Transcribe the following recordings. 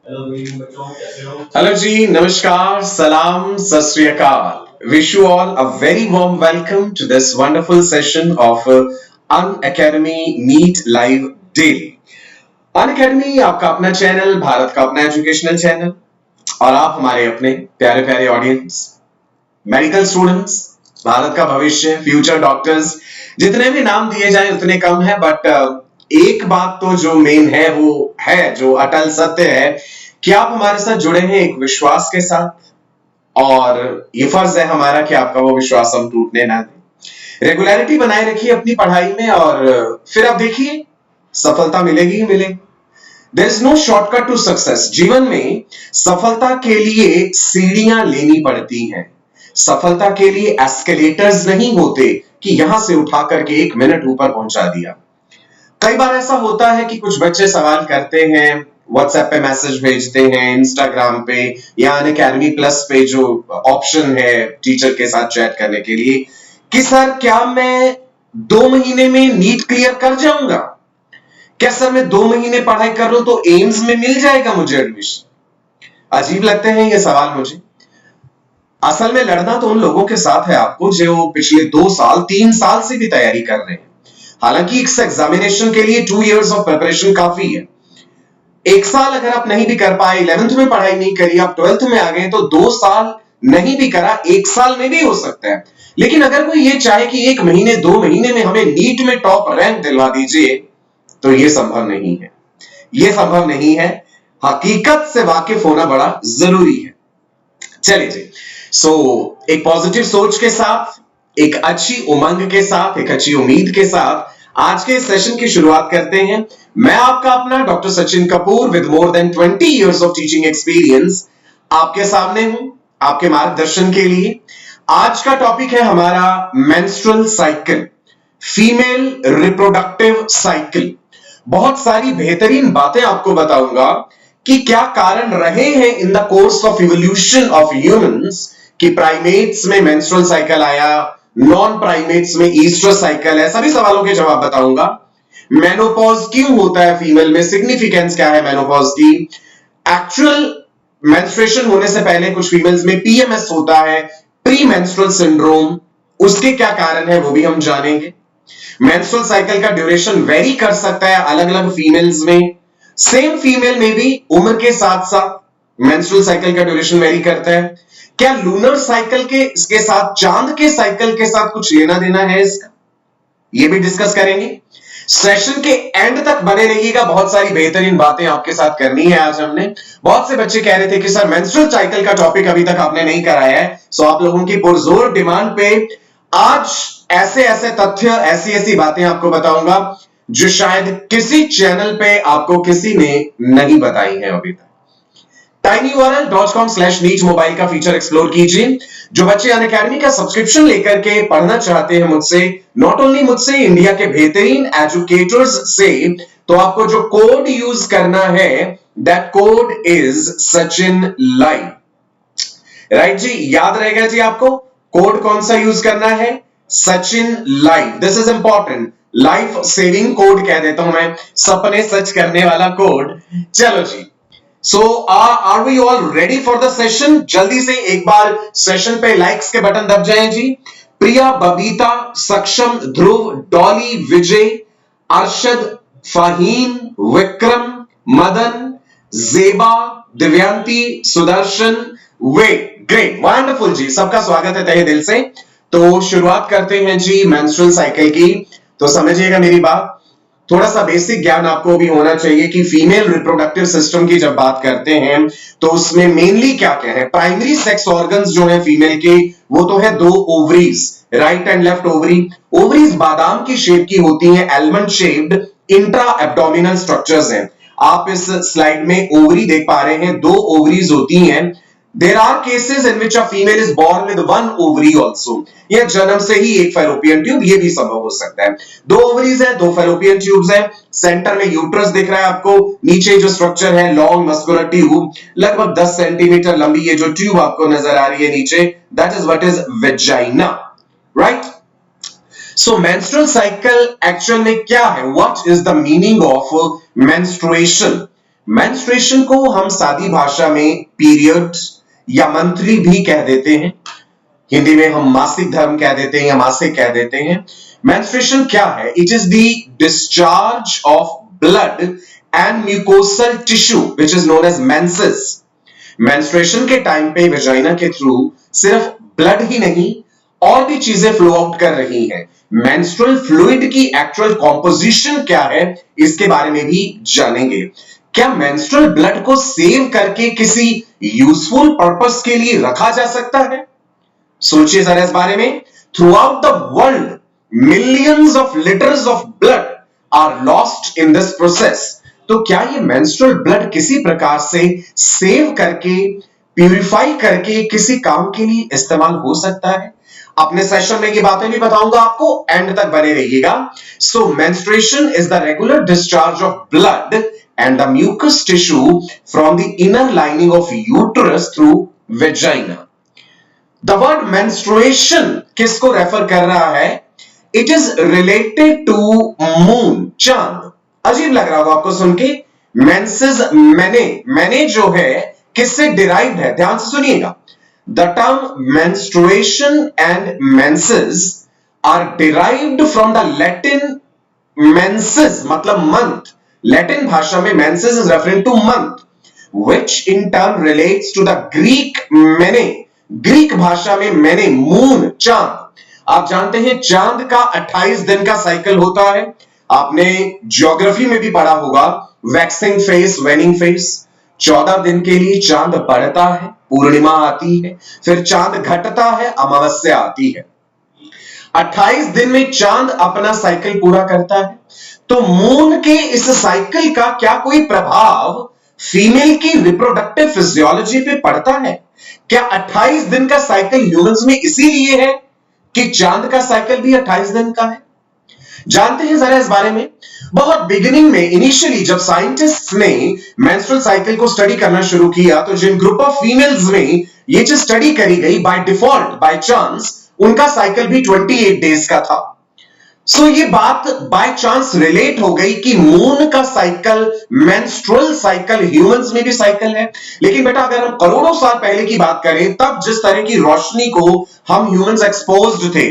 Hello जी, नमस्कार, सलाम, सत श्री अकाल। Wish you all a very warm welcome to this wonderful session of Unacademy NEET live daily. Unacademy आपका अपना चैनल, भारत का अपना एजुकेशनल चैनल, और आप हमारे अपने प्यारे प्यारे ऑडियंस, मेडिकल स्टूडेंट्स, भारत का भविष्य, फ्यूचर डॉक्टर्स। जितने भी नाम दिए जाए उतने कम है, बट एक बात तो जो मेन है वो है, जो अटल सत्य है कि आप हमारे साथ जुड़े हैं एक विश्वास के साथ, और ये फर्ज है हमारा कि आपका वो विश्वास हम टूटने ना दें। रेगुलरिटी बनाए रखिए अपनी पढ़ाई में, और फिर आप देखिए सफलता मिलेगी ही मिलेगी। There is no shortcut to success. जीवन में सफलता के लिए सीढ़ियां लेनी पड़ती हैं। सफलता के लिए एस्केलेटर्स नहीं होते कि यहां से उठा करके 1 मिनट ऊपर पहुंचा दिया। कई बार ऐसा होता है कि कुछ बच्चे सवाल करते हैं, व्हाट्सएप पे मैसेज भेजते हैं, इंस्टाग्राम पे या अनअकैडमी प्लस पे जो ऑप्शन है टीचर के साथ चैट करने के लिए, कि सर क्या मैं 2 महीने में नीट क्लियर कर जाऊंगा? क्या सर मैं 2 महीने पढ़ाई कर लूं तो एम्स में मिल जाएगा मुझे एडमिशन? अजीब लगते हैं ये सवाल मुझे। असल में लड़ना तो उन लोगों के साथ है आपको जो पिछले 2 साल 3 साल से भी तैयारी कर रहे हैं। हालांकि इस एग्जामिनेशन के लिए 2 years ऑफ प्रिपरेशन काफी है। 1 साल अगर आप नहीं भी कर पाए, 11th में पढ़ाई नहीं करी, आप 12th में आ गए, तो 2 साल नहीं भी करा, 1 साल में भी हो सकता है। लेकिन अगर कोई ये चाहे कि 1 महीने 2 महीने में हमें नीट में टॉप रैंक दिलवा दीजिए, तो ये संभव नहीं है। ये संभव नहीं है। हकीकत से वाकिफ होना बड़ा जरूरी है। चलिए जी, एक पॉजिटिव सोच के साथ, एक अच्छी उमंग के साथ, एक अच्छी उम्मीद के साथ आज के सेशन की शुरुआत करते हैं। मैं आपका अपना doctor Sachin Kapoor with more than 20 years of teaching experience आपके सामने हूं, आपके मार्गदर्शन के लिए। आज का टॉपिक है हमारा menstrual cycle, female reproductive cycle. बहुत सारी बेहतरीन बातें आपको बताऊंगा कि क्या कारण रहे हैं in the course of evolution of humans कि प्राइमेट्स में मेंस्ट्रुअल साइकिल आया, नॉन प्राइमेट्स में ईस्ट्रस साइकिल है। सभी सवालों के जवाब बताऊंगा। मेनोपॉज क्यों होता है फीमेल में, सिग्निफिकेंस क्या है मेनोपॉज की, एक्चुअल मेंस्ट्रुएशन होने से पहले कुछ फीमेल्स में पीएमएस होता है, प्री मेंस्ट्रुअल सिंड्रोम, उसके क्या कारण है वो भी हम जानेंगे। मेंस्ट्रुअल साइकिल का ड्यूरेशन वेरी कर सकता है अलग अलग फीमेल्स में, सेम फीमेल में भी उम्र के साथ साथ मेंस्ट्रुअल साइकिल का ड्यूरेशन वेरी करता है। क्या लूनर साइकिल के इसके साथ, चांद के साइकिल के साथ कुछ लेना देना है इसका, ये भी डिस्कस करेंगे। सेशन के एंड तक बने रहिएगा, बहुत सारी बेहतरीन बातें आपके साथ करनी है आज हमने। बहुत से बच्चे कह रहे थे कि सर मेंस्ट्रुअल साइकिल का टॉपिक अभी तक आपने नहीं कराया है, सो आप लोगों की पुरजोर डिमांड पे आज ऐसे ऐसे तथ्य, ऐसी ऐसी बातें आपको बताऊंगा जो शायद किसी चैनल पे आपको किसी ने नहीं बताई है अभी तक। tinyurl.com/नीट मोबाइल का फीचर एक्सप्लोर कीजिए। जो बच्चे अनअकैडमी का सब्सक्रिप्शन लेकर के पढ़ना चाहते हैं मुझसे, नॉट ओनली मुझसे, इंडिया के बेहतरीन एजुकेटर्स से, तो आपको जो कोड यूज करना है, that code is Sachin live. Right जी, याद रहेगा जी आपको कोड कौन सा यूज करना है, Sachin live. This is important, life saving code कह देता हूं मैं, सपने सच करने वाला कोड। चलो जी, so are we all ready for the session? जल्दी से एक बार सेशन पे लाइक्स के बटन दब जाएं जी। प्रिया, बबीता, सक्षम, ध्रुव, डॉली, विजय, अरशद, फाहीन, विक्रम, मदन, जेबा, दिव्यांती, सुदर्शन, वे, ग्रेट, वंडरफुल जी, सबका स्वागत है तहे दिल से। तो शुरुआत करते हैं जी मेंस्ट्रुअल साइकिल की। तो समझिएगा मेरी बात, थोड़ा सा बेसिक ज्ञान आपको भी होना चाहिए कि फीमेल रिप्रोडक्टिव सिस्टम की जब बात करते हैं तो उसमें मेनली क्या क्या है। प्राइमरी सेक्स ऑर्गन्स जो है फीमेल के, वो तो है 2 ovaries, right and left ovary. Ovaries बादाम की शेप की होती हैं, almond shaped, intra abdominal structures हैं। आप इस स्लाइड में ओवरी देख पा रहे हैं, 2 ओवरीज होती हैं। There are cases in which a female is born with 1 ovary also. यह जन्म से ही एक फैलोपियन ट्यूब, ये भी संभव हो सकता है। 2 ओवरीज है, 2 फैलोपियन ट्यूब्स है, सेंटर में यूट्रस दिख रहा है आपको, नीचे जो स्ट्रक्चर है लॉन्ग मस्कुलर ट्यूब, लगभग 10 सेंटीमीटर लंबी ये जो ट्यूब आपको नजर आ रही है नीचे, that is what is vagina, right. So menstrual cycle actual में क्या है, what is the meaning of menstruation? Menstruation को हम सादी भाषा में पीरियड्स या मंथली भी कह देते हैं। हिंदी में हम मासिक धर्म कह देते हैं या मासिक कह देते हैं। मेंस्ट्रुएशन क्या है? It is the discharge of blood and mucosal tissue which is known as menses. Menstruation के टाइम पे वेजाइना के थ्रू सिर्फ ब्लड ही नहीं और भी चीजें फ्लो आउट कर रही हैं। मेंस्ट्रुअल फ्लूइड की एक्चुअल कॉम्पोजिशन क्या है, इसके बारे में भी जानेंगे। क्या मेंस्ट्रुअल ब्लड को सेव करके किसी यूजफुल पर्पस के लिए रखा जा सकता है? सोचिए जरा इस बारे में। Throughout the world millions of litres of blood are lost in this process. तो क्या ये मेंस्ट्रुअल ब्लड किसी प्रकार से सेव करके, प्यूरिफाई करके किसी काम के लिए इस्तेमाल हो सकता है? अपने सेशन में ये बातें भी बताऊंगा आपको, एंड तक बने रहिएगा। So menstruation is the regular discharge of blood and the mucus tissue from the inner lining of uterus through vagina. The word menstruation किसको रेफर कर रहा है? It is related to moon, चांद। अजीब लग रहा होगा आपको सुन के। मेंसेस, मैंने जो है किससे डिराइव्ड है? ध्यान से सुनिएगा। The term menstruation and menses are derived from the Latin menses, मतलब month. Latin भाषा में menses is referring to month, which in turn relates to the Greek mene. Greek भाषा में mene, moon, चांद। आप जानते हैं चांद का 28 दिन का साइकिल होता है। आपने ज्योग्राफी में भी पढ़ा होगा, वैक्सिंग फेज, वेनिंग फेज। 14 दिन के लिए चांद बढ़ता है, पूर्णिमा आती है, फिर चांद घटता है, अमावस्या आती है। 28 दिन में चांद अपना साइकिल पूरा करता है। तो मून के इस साइकिल का क्या कोई प्रभाव फीमेल की रिप्रोडक्टिव फिजियोलॉजी पे पड़ता है? क्या 28 दिन का साइकिल ह्यूमंस में इसीलिए है कि चांद का साइकिल भी 28 दिन का है? जानते हैं जरा इस बारे में। बहुत बिगिनिंग में, इनिशियली जब साइंटिस्ट ने मेंस्ट्रुअल साइकिल को स्टडी करना शुरू किया, तो जिन ग्रुप ऑफ फीमेल्स में ये चीज स्टडी करी गई, बाय डिफॉल्ट, बाय चांस, उनका साइकिल भी 28 डेज का था। सो ये बात बाय चांस रिलेट हो गई कि मून का साइकिल, मेंस्ट्रुअल साइकिल ह्यूमंस में भी साइकिल है। लेकिन बेटा अगर हम करोड़ों साल पहले की बात करें, तब जिस तरह की रोशनी को हम ह्यूमंस एक्सपोज्ड थे,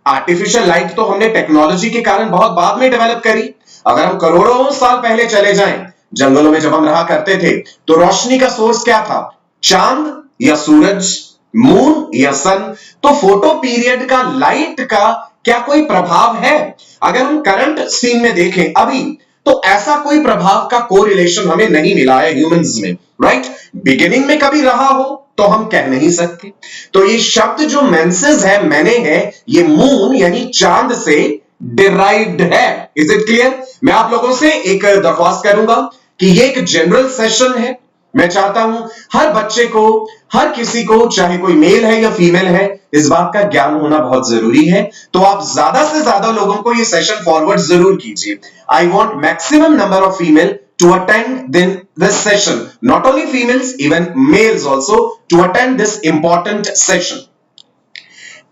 आर्टिफिशियल लाइट तो हमने टेक्नोलॉजी के कारण बहुत बाद में डेवलप करी। अगर हम करोड़ों साल पहले चले जाएं, जंगलों में जब हम रहा करते थे, तो रोशनी का सोर्स क्या था? चांद या सूरज, मून या सन। तो फोटो पीरियड का, लाइट का क्या कोई प्रभाव है? अगर हम करंट सीन में देखें अभी, तो ऐसा कोई प्रभाव का कोरिलेशन हमें नहीं मिला है ह्यूमंस में, राइट? बिगिनिंग में कभी रहा हो तो हम कह नहीं सकते। तो ये शब्द जो मेंसेस है, मैंने है, ये मून यानी चांद से डिराइव्ड है। Is it clear? मैं आप लोगों से एक दरख्वास्त करूंगा कि ये एक जनरल सेशन है। मैं चाहता हूं हर बच्चे को, हर किसी को, चाहे कोई मेल है या फीमेल है, इस बात का ज्ञान होना बहुत जरूरी है। तो आप ज्यादा से ज्यादा लोगों को ये सेशन फॉरवर्ड जरूर कीजिए। I want maximum number of female to attend this session, not only females, even males also to attend this important session.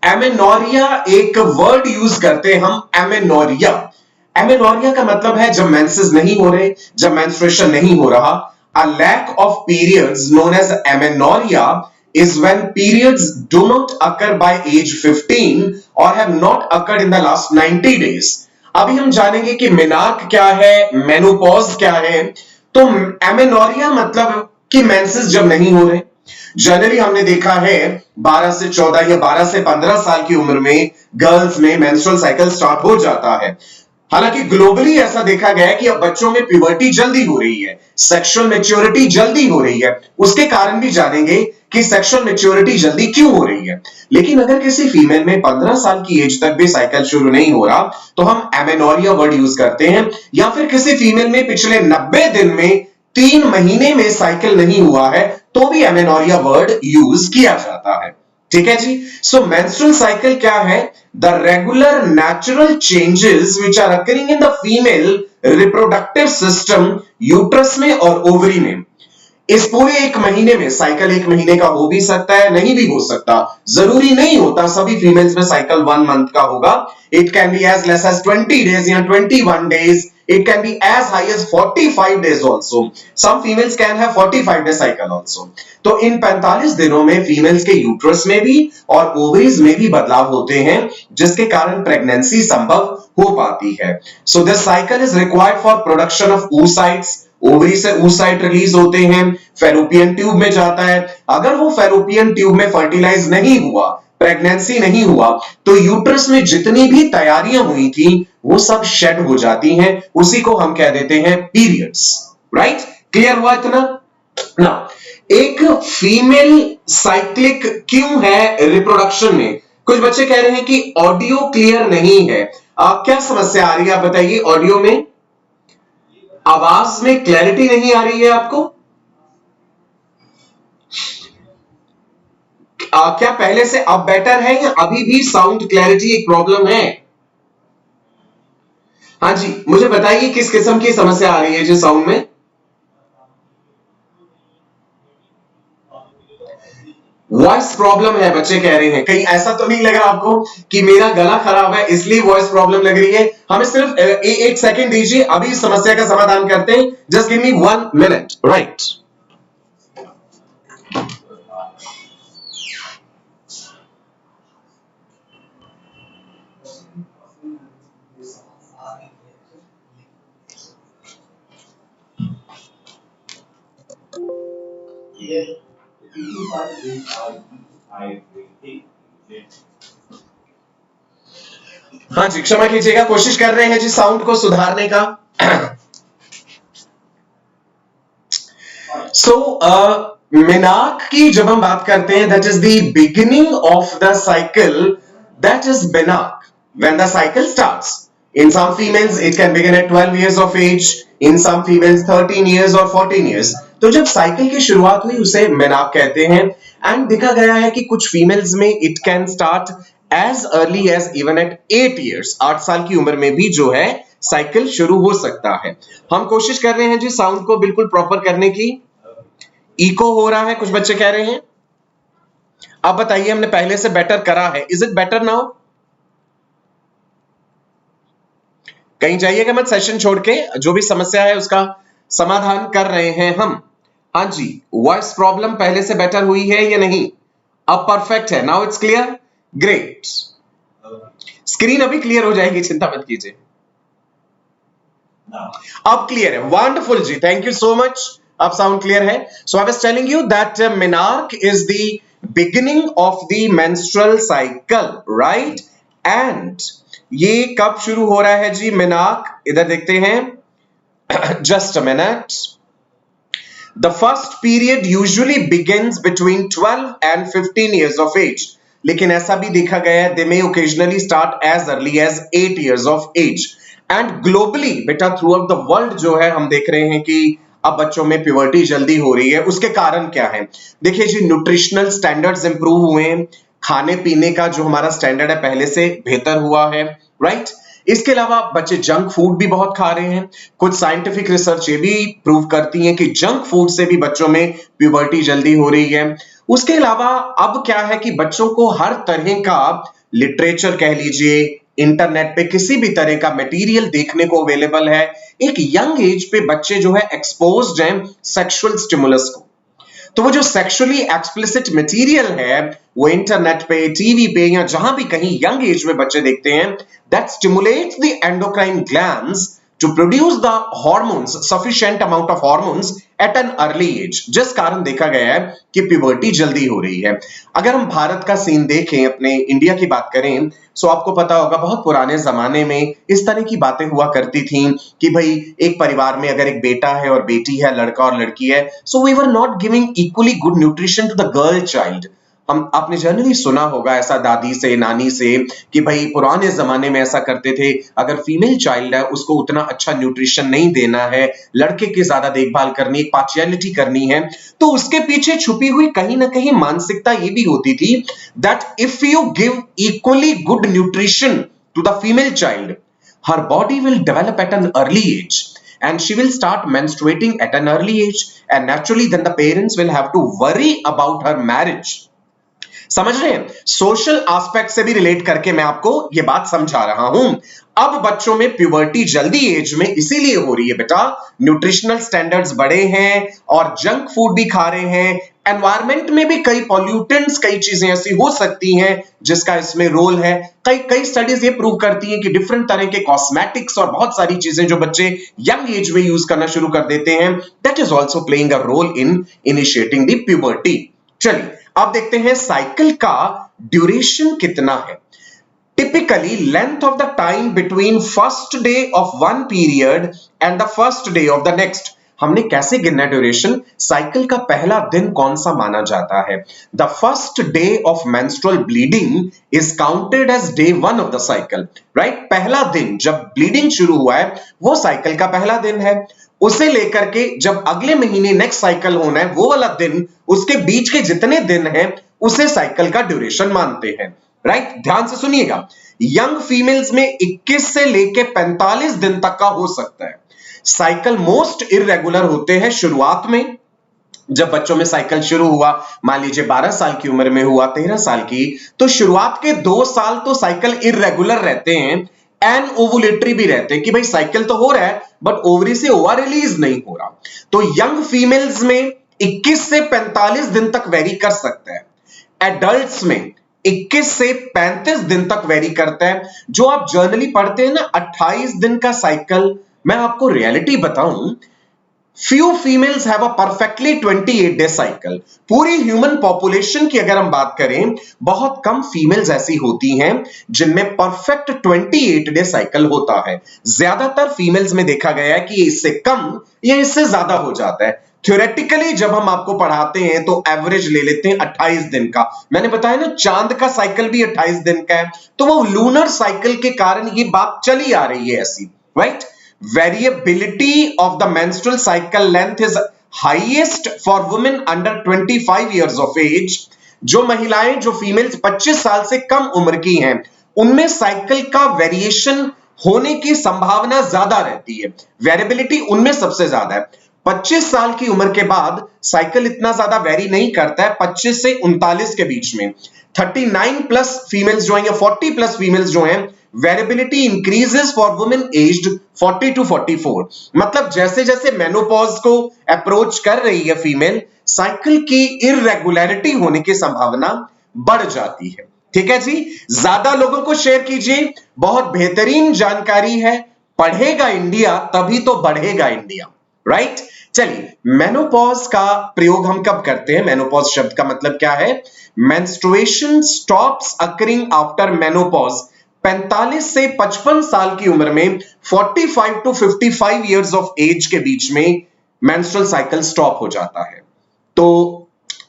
Amenorrhoea एक वर्ड यूज करते हैं हम, एमेनोरिया। एमेनोरिया का मतलब है जब मेंसेस नहीं हो रहे, जब मेंस्ट्रुएशन नहीं हो रहा। A lack of periods known as amenorrhea is when periods do not occur by age 15 or have not occurred in the last 90 days. अभी हम जानेंगे कि मेनार्क क्या है, मेनोपॉज क्या है। तो एमेनोरिया मतलब कि मेंसेस जब नहीं हो रहे। जनरली हमने देखा है 12 से 14 या 12 से 15 साल की उम्र में गर्ल्स में मेंस्ट्रुअल साइकिल स्टार्ट हो जाता है। हालांकि ग्लोबली ऐसा देखा गया है कि अब बच्चों में प्यूबर्टी जल्दी हो रही है, सेक्सुअल मैच्योरिटी जल्दी हो रही है। उसके कारण भी जानेंगे कि सेक्सुअल मैच्योरिटी जल्दी क्यों हो रही है। लेकिन अगर किसी फीमेल में 15 साल की एज तक भी साइकिल शुरू नहीं हो रहा, तो हम एमेनोरिया वर्ड यूज करते हैं। या फिर किसी फीमेल में पिछले 90 दिन में 3 महीने में साइकिल नहीं हुआ है, तो भी एमेनोरिया वर्ड यूज किया जाता है। ठीक है जी। सो मेंस्ट्रुअल साइकिल क्या है? The regular natural changes which are occurring in the female reproductive system, uterus में और ओवरी में। इस पूरे एक महीने में साइकिल एक महीने का हो भी सकता है, नहीं भी हो सकता, जरूरी नहीं होता सभी फीमेल्स में साइकिल 1 मंथ का होगा। It can be as less as 20 days या 21 days, it can be as high as 45 days also. Some females can have 45 day cycle also. तो इन 45 दिनों में फीमेल्स के यूट्रस में भी और ओवरीज में भी बदलाव होते हैं, जिसके कारण प्रेगनेंसी संभव हो पाती है। So this cycle is required for production of oocytes. Ovary से oocyte रिलीज होते हैं, फेलोपियन ट्यूब में जाता है। अगर वो फेलोपियन ट्यूब में फर्टिलाइज नहीं हुआ, प्रेगनेंसी नहीं हुआ, तो यूट्रस में जितनी भी तैयारियां हुई थी वो सब शेड हो जाती हैं। उसी को हम कह देते हैं पीरियड्स। राइट, क्लियर हुआ इतना ना? एक फीमेल साइक्लिक क्यों है रिप्रोडक्शन में? कुछ बच्चे कह रहे हैं कि ऑडियो क्लियर नहीं है। क्या समस्या आ रही है आप बताइए? ऑडियो में, आवाज में क्लैरिटी नहीं आ रही है आपको? क्या पहले से अब बेटर है या अभी भी साउंड क्लैरिटी एक प्रॉब्लम है? हाँ जी, मुझे बताइए किस किस्म की समस्या आ रही है जो साउंड में? वॉइस प्रॉब्लम है बच्चे कह रहे हैं। कहीं ऐसा तो नहीं लग रहा आपको कि मेरा गला खराब है इसलिए वॉइस प्रॉब्लम लग रही है? हमें सिर्फ एक सेकंड दीजिए, अभी समस्या का समाधान करते हैं। Just give me 1 minute. Right, हाँ जी, क्षमा कीजिएगा, कोशिश कर रहे हैं जी साउंड को सुधारने का। मेनार्क की जब हम बात करते हैं, that is the beginning of the cycle, that is menarche, when the cycle starts. In some females it can begin at 12 years of age, in some females 13 years or 14 years. तो जब cycle की शुरुआत हुई उसे menarche कहते हैं। And देखा गया है कि कुछ फीमेल्स में it can start as early as even at 8 years, 8 साल की उम्र में भी जो है साइकिल शुरू हो सकता है। हम कोशिश कर रहे हैं जी साउंड को बिल्कुल प्रॉपर करने की। इको हो रहा है, कुछ बच्चे कह रहे हैं। अब बताइए, हमने पहले से बेटर करा है, इज इट बेटर नाउ? कहीं जाइएगा मत, सेशन छोड़ के जो भी समस्या है उसका समाधान कर रहे हैं हम। हाँ जी, वॉइस प्रॉब्लम पहले से बेटर हुई है या नहीं? अब परफेक्ट है, now it's clear, great. Screen अभी क्लियर हो जाएगी, चिंता मत कीजिए। अब क्लियर है, वंडरफुल जी, थैंक यू सो मच। अब साउंड क्लियर है। So I was telling you that menarche is the beginning of the menstrual cycle, right? And ये कब शुरू हो रहा है जी मेनार्क? इधर देखते हैं, just a minute. The first period usually begins between 12 and 15 years of age, लेकिन ऐसा भी देखा गया है they may occasionally start as early as 8 years of age। And globally बेटा थ्रू आउट द वर्ल्ड जो है हम देख रहे हैं कि अब बच्चों में प्यूबर्टी जल्दी हो रही है। उसके कारण क्या है? देखिए जी, न्यूट्रिशनल स्टैंडर्ड्स इंप्रूव हुए हैं, खाने पीने का जो हमारा स्टैंडर्ड है पहले से बेहतर हुआ है, राइट? इसके अलावा बच्चे जंक फूड भी बहुत खा रहे हैं। कुछ साइंटिफिक रिसर्च ये भी प्रूव करती है कि जंक फूड से भी बच्चों में प्यूबर्टी जल्दी हो रही है। उसके अलावा अब क्या है कि बच्चों को हर तरह का लिटरेचर कह लीजिए, इंटरनेट पे किसी भी तरह का मटेरियल देखने को अवेलेबल है। एक यंग एज पे बच्चे जो है एक्सपोज्ड हैं सेक्सुअल स्टिमुलस को। तो वो जो सेक्सुअली एक्सप्लिसिट मटेरियल है वो इंटरनेट पे, टीवी पे या जहां भी कहीं यंग एज में बच्चे देखते हैं, that stimulates the endocrine glands to produce the hormones, sufficient amount of hormones at an early age, जिस कारण देखा गया है कि प्यूबर्टी जल्दी हो रही है। अगर हम भारत का सीन देखें, अपने इंडिया की बात करें, सो आपको पता होगा बहुत पुराने जमाने में इस तरह की बातें हुआ करती थी कि भाई एक परिवार में अगर एक बेटा है और बेटी है, लड़का और लड़की है, so we were not giving equally good nutrition to the girl child. हम आपने जनरली सुना होगा ऐसा दादी से, नानी से कि भाई पुराने जमाने में ऐसा करते थे, अगर फीमेल चाइल्ड है उसको उतना अच्छा न्यूट्रिशन नहीं देना है, लड़के की ज्यादा देखभाल करनी, पार्शियलिटी करनी है। तो उसके पीछे छुपी हुई कहीं ना कहीं मानसिकता ये भी होती थी that if you give equally good nutrition to the female child, her body will develop at an early age and she will start menstruating at an early age, and naturally then the parents will have to worry about her marriage. समझ रहे हैं? Social aspect से भी relate करके मैं आपको यह बात समझा रहा हूं। अब बच्चों में प्यूबर्टी जल्दी एज में इसीलिए हो रही है बेटा, न्यूट्रिशनल स्टैंडर्ड्स बड़े हैं और जंक फूड भी खा रहे हैं, एनवायरमेंट में भी कई पॉल्यूटेंट्स, कई चीजें ऐसी हो सकती हैं जिसका इसमें रोल है। कई स्टडीज ये प्रूव करती हैं कि डिफरेंट तरह के कॉस्मेटिक्स और बहुत सारी चीजें जो बच्चे यंग एज में यूज करना शुरू कर देते हैं, that is also playing a role in initiating the puberty. चलिए अब देखते हैं साइकिल का ड्यूरेशन कितना है। Typically length of the time between first day of one period and the first day of the next. हमने कैसे गिनना ड्यूरेशन? साइकिल का पहला दिन कौन सा माना जाता है? The first day of menstrual bleeding is counted as day one of the cycle, right? पहला दिन जब ब्लीडिंग शुरू हुआ है वो साइकिल का पहला दिन है। उसे लेकर के जब अगले महीने नेक्स्ट साइकिल होना है वो वाला दिन, उसके बीच के जितने दिन हैं उसे साइकिल का ड्यूरेशन मानते हैं, राइट? ध्यान से सुनिएगा, यंग फीमेल्स में 21 से लेके 45 दिन तक का हो सकता है। साइकिल मोस्ट इररेगुलर होते हैं शुरुआत में, जब बच्चों में साइकिल शुरू हुआ, मान लीजिए 12 साल की उम्र में हुआ, 13 साल की, तो शुरुआत के 2 साल तो साइकिल इररेगुलर रहते हैं, एन ओवुलेटरी भी रहते हैं कि भाई साइकिल तो हो रहा है बट ओवरी से ओवर रिलीज नहीं हो रहा। तो यंग फीमेल्स में 21 से 45 दिन तक वेरी कर सकता है, एडल्ट्स में 21 से 35 दिन तक वेरी करता है। जो आप जर्नली पढ़ते हैं ना 28 दिन का साइकिल, मैं आपको रियलिटी बताऊं, few females have a perfectly 28 day cycle। पूरी ह्यूमन पॉपुलेशन की अगर हम बात करें, बहुत कम फीमेल्स ऐसी होती हैं जिनमें परफेक्ट 28 डे साइकिल होता है। ज्यादातर फीमेल्स में देखा गया है कि इससे कम या इससे ज्यादा हो जाता है। थ्योरेटिकली जब हम आपको पढ़ाते हैं तो एवरेज ले लेते हैं 28 दिन का। मैंने बताया ना चांद का साइकिल भी 28 दिन का है, तो वो लूनर साइकिल के कारण ये बात चली आ रही है ऐसी, right? Variability of the menstrual cycle length is highest for women under 25 years of age। जो महिलाएं, जो फीमेल्स 25 साल से कम उम्र की हैं, उनमें साइकिल का वेरिएशन होने की संभावना ज्यादा रहती है। वेरिएबिलिटी उनमें सबसे ज्यादा है। 25 साल की उम्र के बाद साइकिल इतना ज्यादा वेरी नहीं करता है, 25 से 39 के बीच में। 39 प्लस फीमेल्स जो हैं या 40 प्लस फीमेल्स जो हैं, variability increases for women aged 40 to 44। मतलब जैसे जैसे मेनोपॉज को अप्रोच कर रही है फीमेल, साइकिल की इररेगुलरिटी होने की संभावना बढ़ जाती है। ठीक है जी, ज्यादा लोगों को शेयर कीजिए, बहुत बेहतरीन जानकारी है। पढ़ेगा इंडिया तभी तो बढ़ेगा इंडिया, राइट? चलिए, मेनोपॉज का प्रयोग हम कब करते हैं? मेनोपॉज शब्द का मतलब क्या है? Menstruation stops occurring after menopause. 45 से 55 साल की उम्र में 45 टू 55 इयर्स ऑफ एज के बीच में मेंस्ट्रुअल साइकिल स्टॉप हो जाता है। तो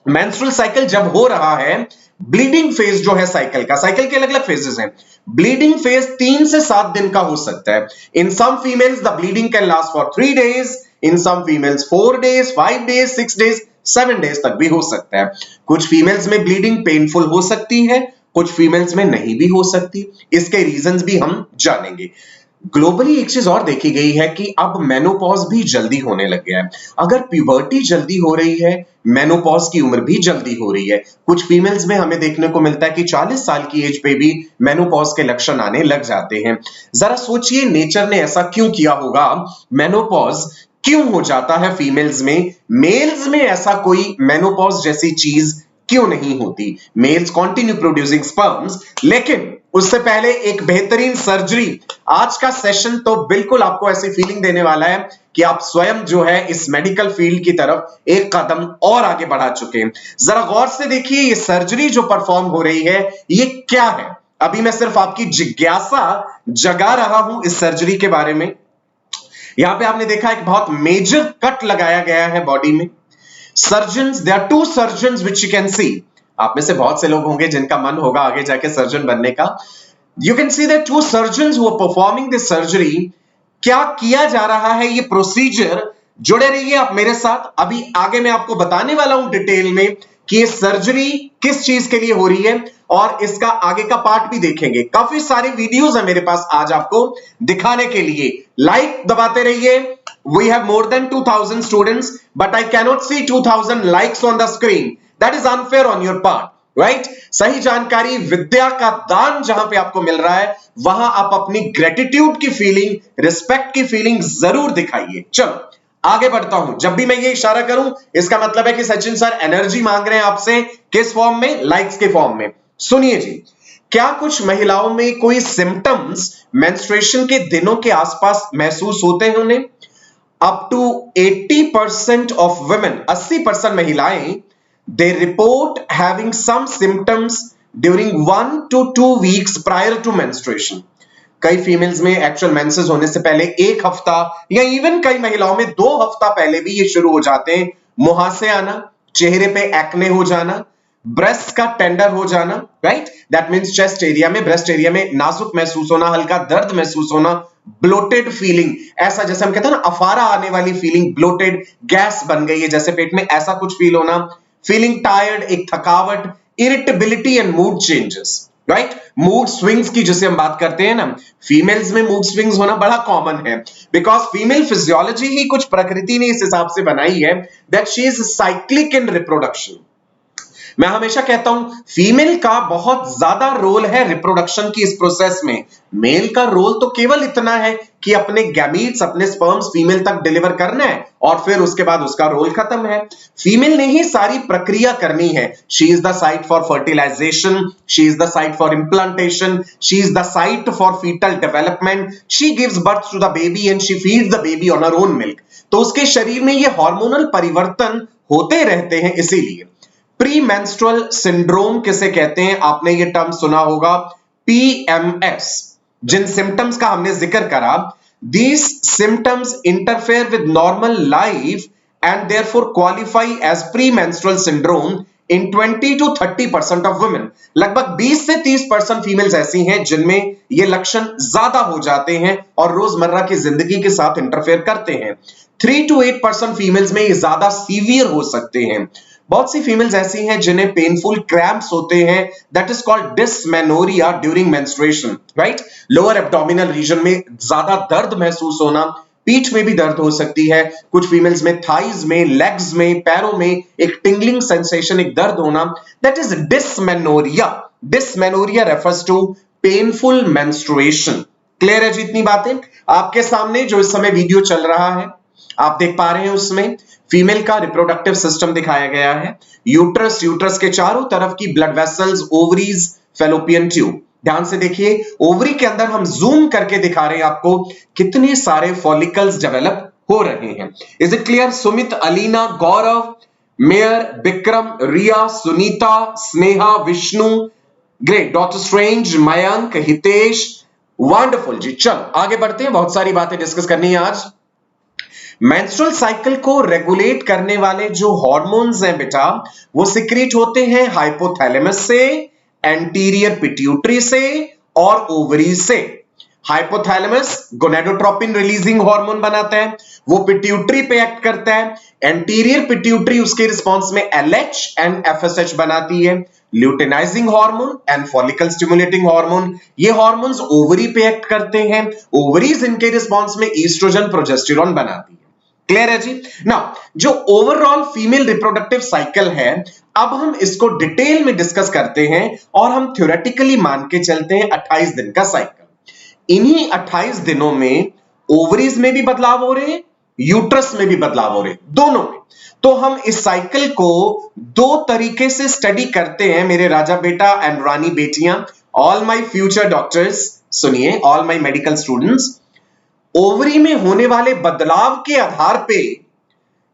मेंस्ट्रुअल साइकिल जब हो रहा है, ब्लीडिंग फेज जो है साइकिल का, साइकिल के अलग अलग फेजेस हैं। ब्लीडिंग फेज 3 से 7 दिन का हो सकता है। In some females the bleeding can last for 3 days, in some females 4 days, 5 days, 6 days, 7 days तक भी हो सकता है। कुछ फीमेल्स में ब्लीडिंग पेनफुल हो सकती है, कुछ फीमेल्स में नहीं भी हो सकती। इसके रीजंस भी हम जानेंगे। ग्लोबली एक चीज और देखी गई है कि अब मेनोपॉज भी जल्दी होने लग गया है। अगर प्यूबर्टी जल्दी हो रही है, मेनोपॉज की उम्र भी जल्दी हो रही है। कुछ फीमेल्स में हमें देखने को मिलता है कि 40 साल की एज पे भी मेनोपॉज के लक्षण आने लग जाते हैं। जरा सोचिए, नेचर ने ऐसा क्यों किया होगा? मेनोपॉज क्यों हो जाता है फीमेल्स में? मेल्स में ऐसा कोई मेनोपॉज जैसी चीज क्यों नहीं होती? मेल्स कंटिन्यू प्रोड्यूसिंग स्पर्म्स, लेकिन उससे पहले एक बेहतरीन सर्जरी। आज का सेशन तो बिल्कुल आपको ऐसी फीलिंग देने वाला है कि आप स्वयं जो है इस मेडिकल फील्ड की तरफ एक कदम और आगे बढ़ा चुके हैं। जरा गौर से देखिए, ये सर्जरी जो परफॉर्म हो रही है ये क्या है? अभी मैं सिर्फ आपकी जिज्ञासा जगा रहा हूं इस सर्जरी के बारे में। यहां पे आपने देखा एक बहुत मेजर कट लगाया गया है बॉडी में। Surgeons, there are 2 surgeons which you can see. आप में से बहुत से लोग होंगे जिनका मन होगा आगे जाके सर्जन बनने का। You can see that 2 surgeons who are performing this surgery. क्या किया जा रहा है ये प्रोसीजर? जुड़े रहिए आप मेरे साथ, अभी आगे मैं आपको बताने वाला हूं डिटेल में कि ये सर्जरी किस चीज के लिए हो रही है और इसका आगे का पार्ट भी देखेंगे। काफी सारे वीडियोस है मेरे पास आज आपको दिखाने के लिए। लाइक दबाते रहिए। We have more than 2000 students but I cannot see 2000 likes on the screen. That is unfair on your part, right? सही जानकारी, विद्या का दान जहां पे आपको मिल रहा है वहां आप अपनी ग्रेटिट्यूड की फीलिंग, रिस्पेक्ट की फीलिंग जरूर दिखाइए। चलो आगे बढ़ता हूं। जब भी मैं ये इशारा करूं इसका मतलब है कि सचिन सर एनर्जी मांग रहे हैं आपसे। किस फॉर्म में? लाइक्स के फॉर्म में। सुनिए जी, क्या कुछ महिलाओं में कोई सिम्टम्स मेंस्ट्रुएशन के दिनों के आसपास महसूस होते हैं उन्हें? अप टू 80% ऑफ वुमेन, 80% महिलाएं, they report having some symptoms during 1 to 2 weeks prior to menstruation. कई फीमेल्स में एक्चुअल मेंसेस होने से पहले 1 हफ्ता या इवन कई महिलाओं में 2 हफ्ता पहले भी ये शुरू हो जाते हैं। मुहासे आना, चेहरे पे एक्ने हो जाना, ब्रेस्ट का टेंडर हो जाना, right? That means chest area में, ब्रेस्ट एरिया में नाजुक महसूस होना, हल्का दर्द महसूस होना, ब्लोटेड फीलिंग, ऐसा जैसे हम कहते हैं ना अफारा आने वाली फीलिंग, ब्लोटेड, गैस बन गई है जैसे पेट में, ऐसा कुछ फील होना, फीलिंग टायर्ड, एक थकावट, irritability and mood changes, right? Mood swings की जिसे हम बात करते हैं ना, फीमेल्स में मूड स्विंग्स होना बड़ा कॉमन है बिकॉज फीमेल फिजियोलॉजी ही कुछ प्रकृति ने इस हिसाब से बनाई है that she is cyclic in reproduction. मैं हमेशा कहता हूं फीमेल का बहुत ज्यादा रोल है रिप्रोडक्शन की इस प्रोसेस में। मेल का रोल तो केवल इतना है कि अपने गैमीट्स, अपने स्पर्म्स फीमेल तक डिलीवर करना है और फिर उसके बाद उसका रोल खत्म है। फीमेल ने ही सारी प्रक्रिया करनी है। She is the site for fertilisation, she is the site for implantation, she is the site for foetal development, she gives birth to the baby and she feeds the baby on her own milk. तो उसके शरीर में ये hormonal परिवर्तन होते रहते हैं। इसीलिए प्री मेंस्ट्रुअल सिंड्रोम किसे कहते हैं? आपने ये टर्म सुना होगा, PMS। जिन सिम्टम्स का हमने जिक्र करा, these symptoms interfere with normal life and therefore qualify as premenstrual syndrome in 20 to 30% of women। लगभग 20 से 30% फीमेल्स ऐसी हैं जिनमें ये लक्षण ज्यादा हो जाते हैं और रोजमर्रा की जिंदगी के साथ इंटरफेयर करते हैं। 3 to 8% फीमेल्स में ये ज्यादा सीवियर हो सकते हैं। बहुत सी फीमेल्स ऐसी हैं जिन्हें पेनफुल क्रैम्प्स होते हैं, that is called dysmenorrhoea during menstruation, right? Lower abdominal region में ज्यादा दर्द महसूस होना, पीठ में भी दर्द हो सकती है, कुछ फीमेल्स में थाइज में, लेग्स में, पैरों में एक टिंगलिंग सेंसेशन, एक दर्द होना, that is dysmenorrhoea. Dysmenorrhoea refers to painful menstruation. Clear है जी इतनी बातें? आपके सामने जो इस समय वीडियो चल रहा है आप देख पा रहे हैं, उसमें फीमेल का रिप्रोडक्टिव सिस्टम दिखाया गया है। यूट्रस, यूट्रस के चारों तरफ की blood vessels, ovaries, fallopian tube. ध्यान से देखिए, ओवरी के अंदर हम जूम करके दिखा रहे हैं आपको कितने सारे फॉलिकल्स डेवलप हो रहे हैं। Is it clear? Sumit, Alina, Gaurav, Mayer, Vikram, Riya, Sunita, Sneha, Vishnu, great, doctor strange, Mayank, Hitesh, wonderful जी। चलो आगे बढ़ते हैं, बहुत सारी बातें डिस्कस करनी है आज। मेंस्ट्रुअल साइकिल को रेगुलेट करने वाले जो हार्मोन्स हैं बेटा, वो सिक्रीट होते हैं हाइपोथैलेमस से, एंटीरियर पिट्यूटरी से और ओवरी से। हाइपोथैलेमस गोनेडोट्रोपिन रिलीजिंग हार्मोन बनाता है, वो पिट्यूटरी पे एक्ट करता है। एंटीरियर पिट्यूटरी उसके रिस्पॉन्स में LH एंड FSH बनाती है। Luteinising hormone and follicle stimulating hormone, ये हार्मोन्स ओवरी पे एक्ट करते हैं। ओवरीज इनके रिस्पॉन्स में ईस्ट्रोजन, प्रोजेस्टेरॉन बनाती है। क्लियर है जी? नाउ जो ओवरऑल फीमेल रिप्रोडक्टिव साइकिल है, अब हम इसको डिटेल में डिस्कस करते हैं और हम थ्योरेटिकली मान के चलते हैं 28 दिन का साइकिल। इन्हीं 28 दिनों में ओवरीज में भी बदलाव हो रहे हैं, यूट्रस में भी बदलाव हो रहे हैं, दोनों में। तो हम इस साइकिल को 2 तरीके से स्टडी करते हैं मेरे राजा बेटा एंड रानी बेटियां, ऑल माय फ्यूचर डॉक्टर्स, सुनिए, all my medical students. Ovary में होने वाले बदलाव के आधार पे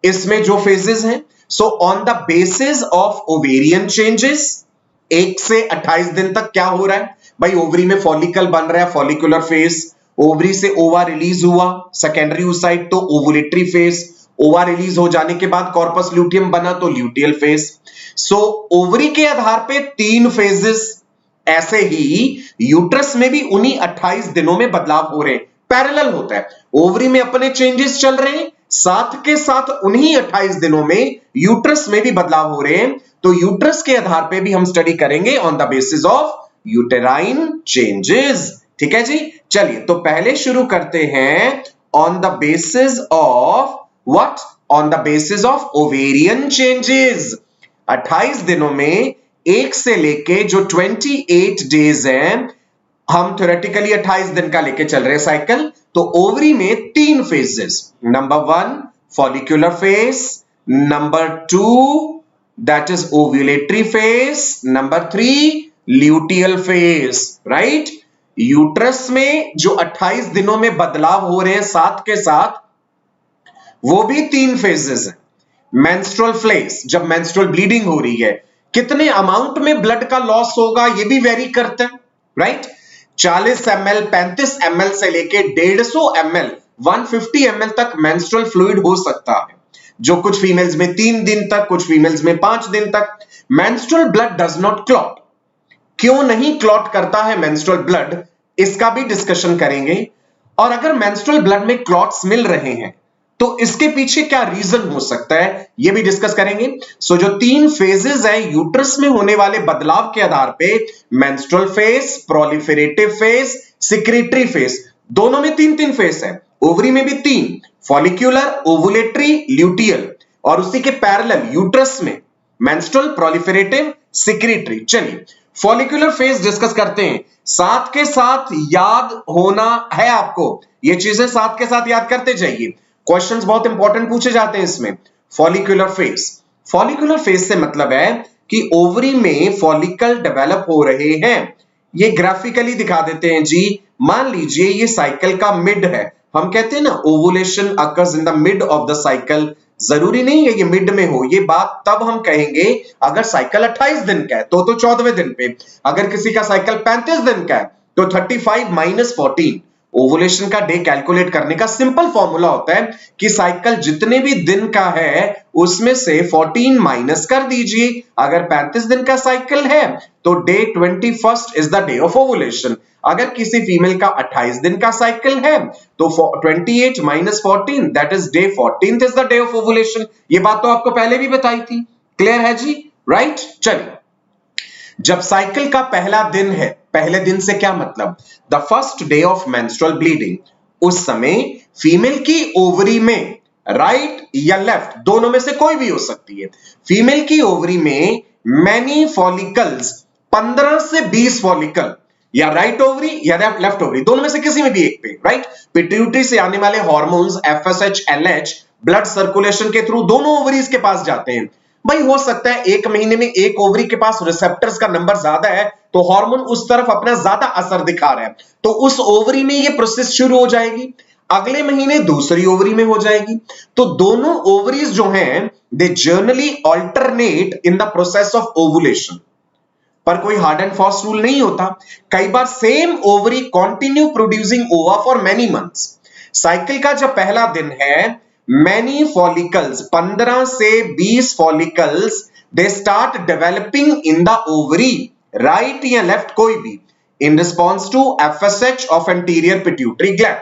इसमें जो फेजेस हैं, so on the basis of ovarian changes, 1 से 28 दिन तक क्या हो रहा है भाई? ओवरी में फॉलिकल बन रहा है, फॉलिकुलर फेज। ओवरी से ओवा रिलीज हुआ, सेकेंडरी oocyte तो ओवुलेटरी फेज। ओवा रिलीज हो जाने के बाद कॉर्पस ल्यूटियम बना तो ल्यूटियल फेज। सो ओवरी के आधार पे 3 फेजेस, ऐसे ही यूट्रस में भी उन्हीं 28 दिनों में बदलाव हो रहे हैं, पैरेलल होता है। ओवरी में अपने चेंजेस चल रहे हैं, साथ के साथ उन्हीं 28 दिनों में यूट्रस में भी बदलाव हो रहे हैं। तो यूट्रस के आधार पे भी हम स्टडी करेंगे on the basis of uterine changes. ठीक है जी, चलिए तो पहले शुरू करते हैं on the basis of what, on the basis of ovarian changes. 28 दिनों में एक से लेके जो 28 डेज हैं, हम थ्योरेटिकली 28 दिन का लेके चल रहे हैं साइकिल। तो ओवरी में 3 phases, number 1 follicular phase, number 2 that is ovulatory phase, number 3 luteal phase, right. Uterus में जो 28 दिनों में बदलाव हो रहे हैं साथ के साथ, वो भी 3 फेजेस हैं। मेंस्ट्रुअल फ्लेस, जब मेंस्ट्रुअल ब्लीडिंग हो रही है, कितने अमाउंट में ब्लड का लॉस होगा ये भी वेरी करता है, राइट। 40 ml 35 ml से लेके 150 ml 150 ml तक मेंस्ट्रुअल फ्लूइड हो सकता है, जो कुछ फीमेल्स में 3 दिन तक, कुछ फीमेल्स में 5 दिन तक। Menstrual blood does not clot, क्यों नहीं क्लॉट करता है मेंस्ट्रुअल ब्लड, इसका भी डिस्कशन करेंगे। और अगर मेंस्ट्रुअल ब्लड में क्लॉट्स मिल रहे हैं तो इसके पीछे क्या रीजन हो सकता है, यह भी डिस्कस करेंगे। सो जो 3 फेजेस हैं यूट्रस में होने वाले बदलाव के आधार पे, menstrual phase, proliferative phase, secretary phase, दोनों में 3-3 फेज है। ओवरी में भी 3, फॉलिक्यूलर, ओवुलेटरी, ल्यूटियल, और उसी के पैरेलल यूट्रस में मेंस्ट्रुअल, प्रोलिफेरेटिव, सिक्रेटरी। चलिए फॉलिक्यूलर फेज डिस्कस करते हैं, साथ के साथ याद होना है आपको, ये चीजें साथ के साथ याद करते जाइए, क्वेश्चंस बहुत इंपॉर्टेंट पूछे जाते हैं इसमें। फॉलिक्यूलर फेज, फॉलिक्यूलर फेज से मतलब है कि ओवरी में फॉलिकल डेवलप हो रहे हैं। ये ग्राफिकली दिखा देते हैं जी। मान लीजिए ये साइकिल का मिड है, हम कहते हैं ना ovulation occurs in the mid of the cycle. जरूरी नहीं है ये मिड में हो, ये बात तब हम कहेंगे अगर साइकिल 28 दिन का है तो 14वें दिन पे, अगर किसी का साइकिल 35 दिन का है तो 35 माइनस 14। ओवुलेशन का डे कैलकुलेट करने का सिंपल फॉर्मूला होता है कि साइकिल जितने भी दिन का है उसमें से 14 माइनस कर दीजिए। अगर 35 दिन का साइकिल है तो day 21 is the day of ovulation. अगर किसी फीमेल का 28 दिन का साइकिल है तो 28 minus 14 that is day 14th is the day of ovulation. ये बात तो आपको पहले भी बताई थी, क्लियर है जी, राइट। चलिए जब साइकिल का पहला दिन है, पहले दिन से क्या मतलब, the first day of menstrual bleeding, उस समय फीमेल की ओवरी में राइट या लेफ्ट, दोनों में से कोई भी हो सकती है, फीमेल की ओवरी में मैनी फॉलिकल्स, 15 से 20 फॉलिकल, या राइट ओवरी या लेफ्ट ओवरी, दोनों में से किसी में भी एक पे, राइट। पिट्यूटरी से आने वाले hormones FSH, LH blood circulation के थ्रू दोनों ओवरीज के पास जाते हैं। भाई हो सकता है एक महीने में एक ओवरी के पास रिसेप्टर्स का नंबर ज्यादा है तो हार्मोन उस तरफ अपना ज्यादा असर दिखा रहा है, तो उस ओवरी में ये प्रोसेस शुरू हो जाएगी, अगले महीने दूसरी ओवरी में हो जाएगी। तो दोनों ओवरीज जो हैं they generally alternate in the process of ovulation, पर कोई हार्ड एंड फास्ट रूल नहीं होता। कई बार सेम ओवरी कंटिन्यू प्रोड्यूसिंग ओवा फॉर मेनी मंथ्स। साइकिल का जब पहला दिन है, मैनी फॉलिकल्स, 15 से 20 follicles, they start developing in the ovary, right या लेफ्ट कोई भी, in response to FSH of anterior pituitary gland.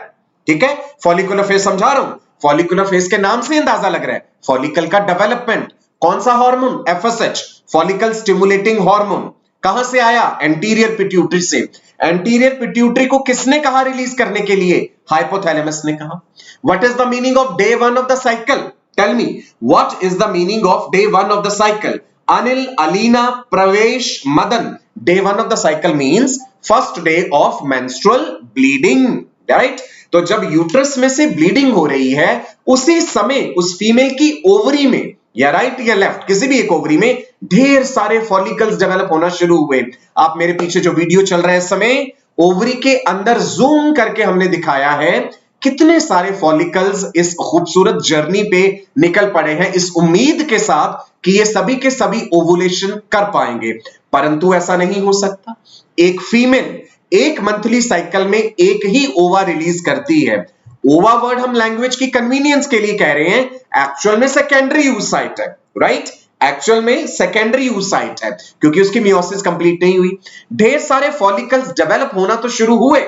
ठीक है, फॉलिकुलर फेज समझा रहा हूं, फॉलिकुलर फेज के नाम से अंदाजा लग रहा है, फॉलिकल का डेवलपमेंट, कौन सा hormone, FSH, follicle stimulating hormone, कहां से आया, एंटीरियर पिट्यूटरी से। एंटीरियर पिट्यूटरी को किसने कहा रिलीज करने के लिए, हाइपोथैलेमस ने कहा। What is the meaning of day 1 of the cycle, tell me what is the meaning of day 1 of the cycle. Anil, Alina, Pravesh, Madan, day 1 of the cycle means first day of menstrual bleeding, right. तो जब uterus में से bleeding हो रही है उसी समय उस फीमेल की ओवरी में या राइट या लेफ्ट किसी भी एक ओवरी में ढेर सारे फॉलिकल्स डेवलप होना शुरू हुए। आप मेरे पीछे जो वीडियो चल रहा है इस समय, ओवरी के अंदर जूम करके हमने दिखाया है कितने सारे फॉलिकल्स इस खूबसूरत जर्नी पे निकल पड़े हैं, इस उम्मीद के साथ कि ये सभी के सभी ओवुलेशन कर पाएंगे। परंतु ऐसा नहीं हो सकता। एक फीमेल एक मंथली साइकिल में एक ही ओवा रिलीज करती है। ओवा वर्ड हम लैंग्वेज की कन्वीनियंस के लिए कह रहे हैं, एक्चुअल में सेकेंडरी यूज साइट है, राइट। एक्चुअल में सेकेंडरी यूज साइट है क्योंकि उसकी मियोसिस कंप्लीट नहीं हुई। ढेर सारे फॉलिकल्स डेवलप होना तो शुरू हुए,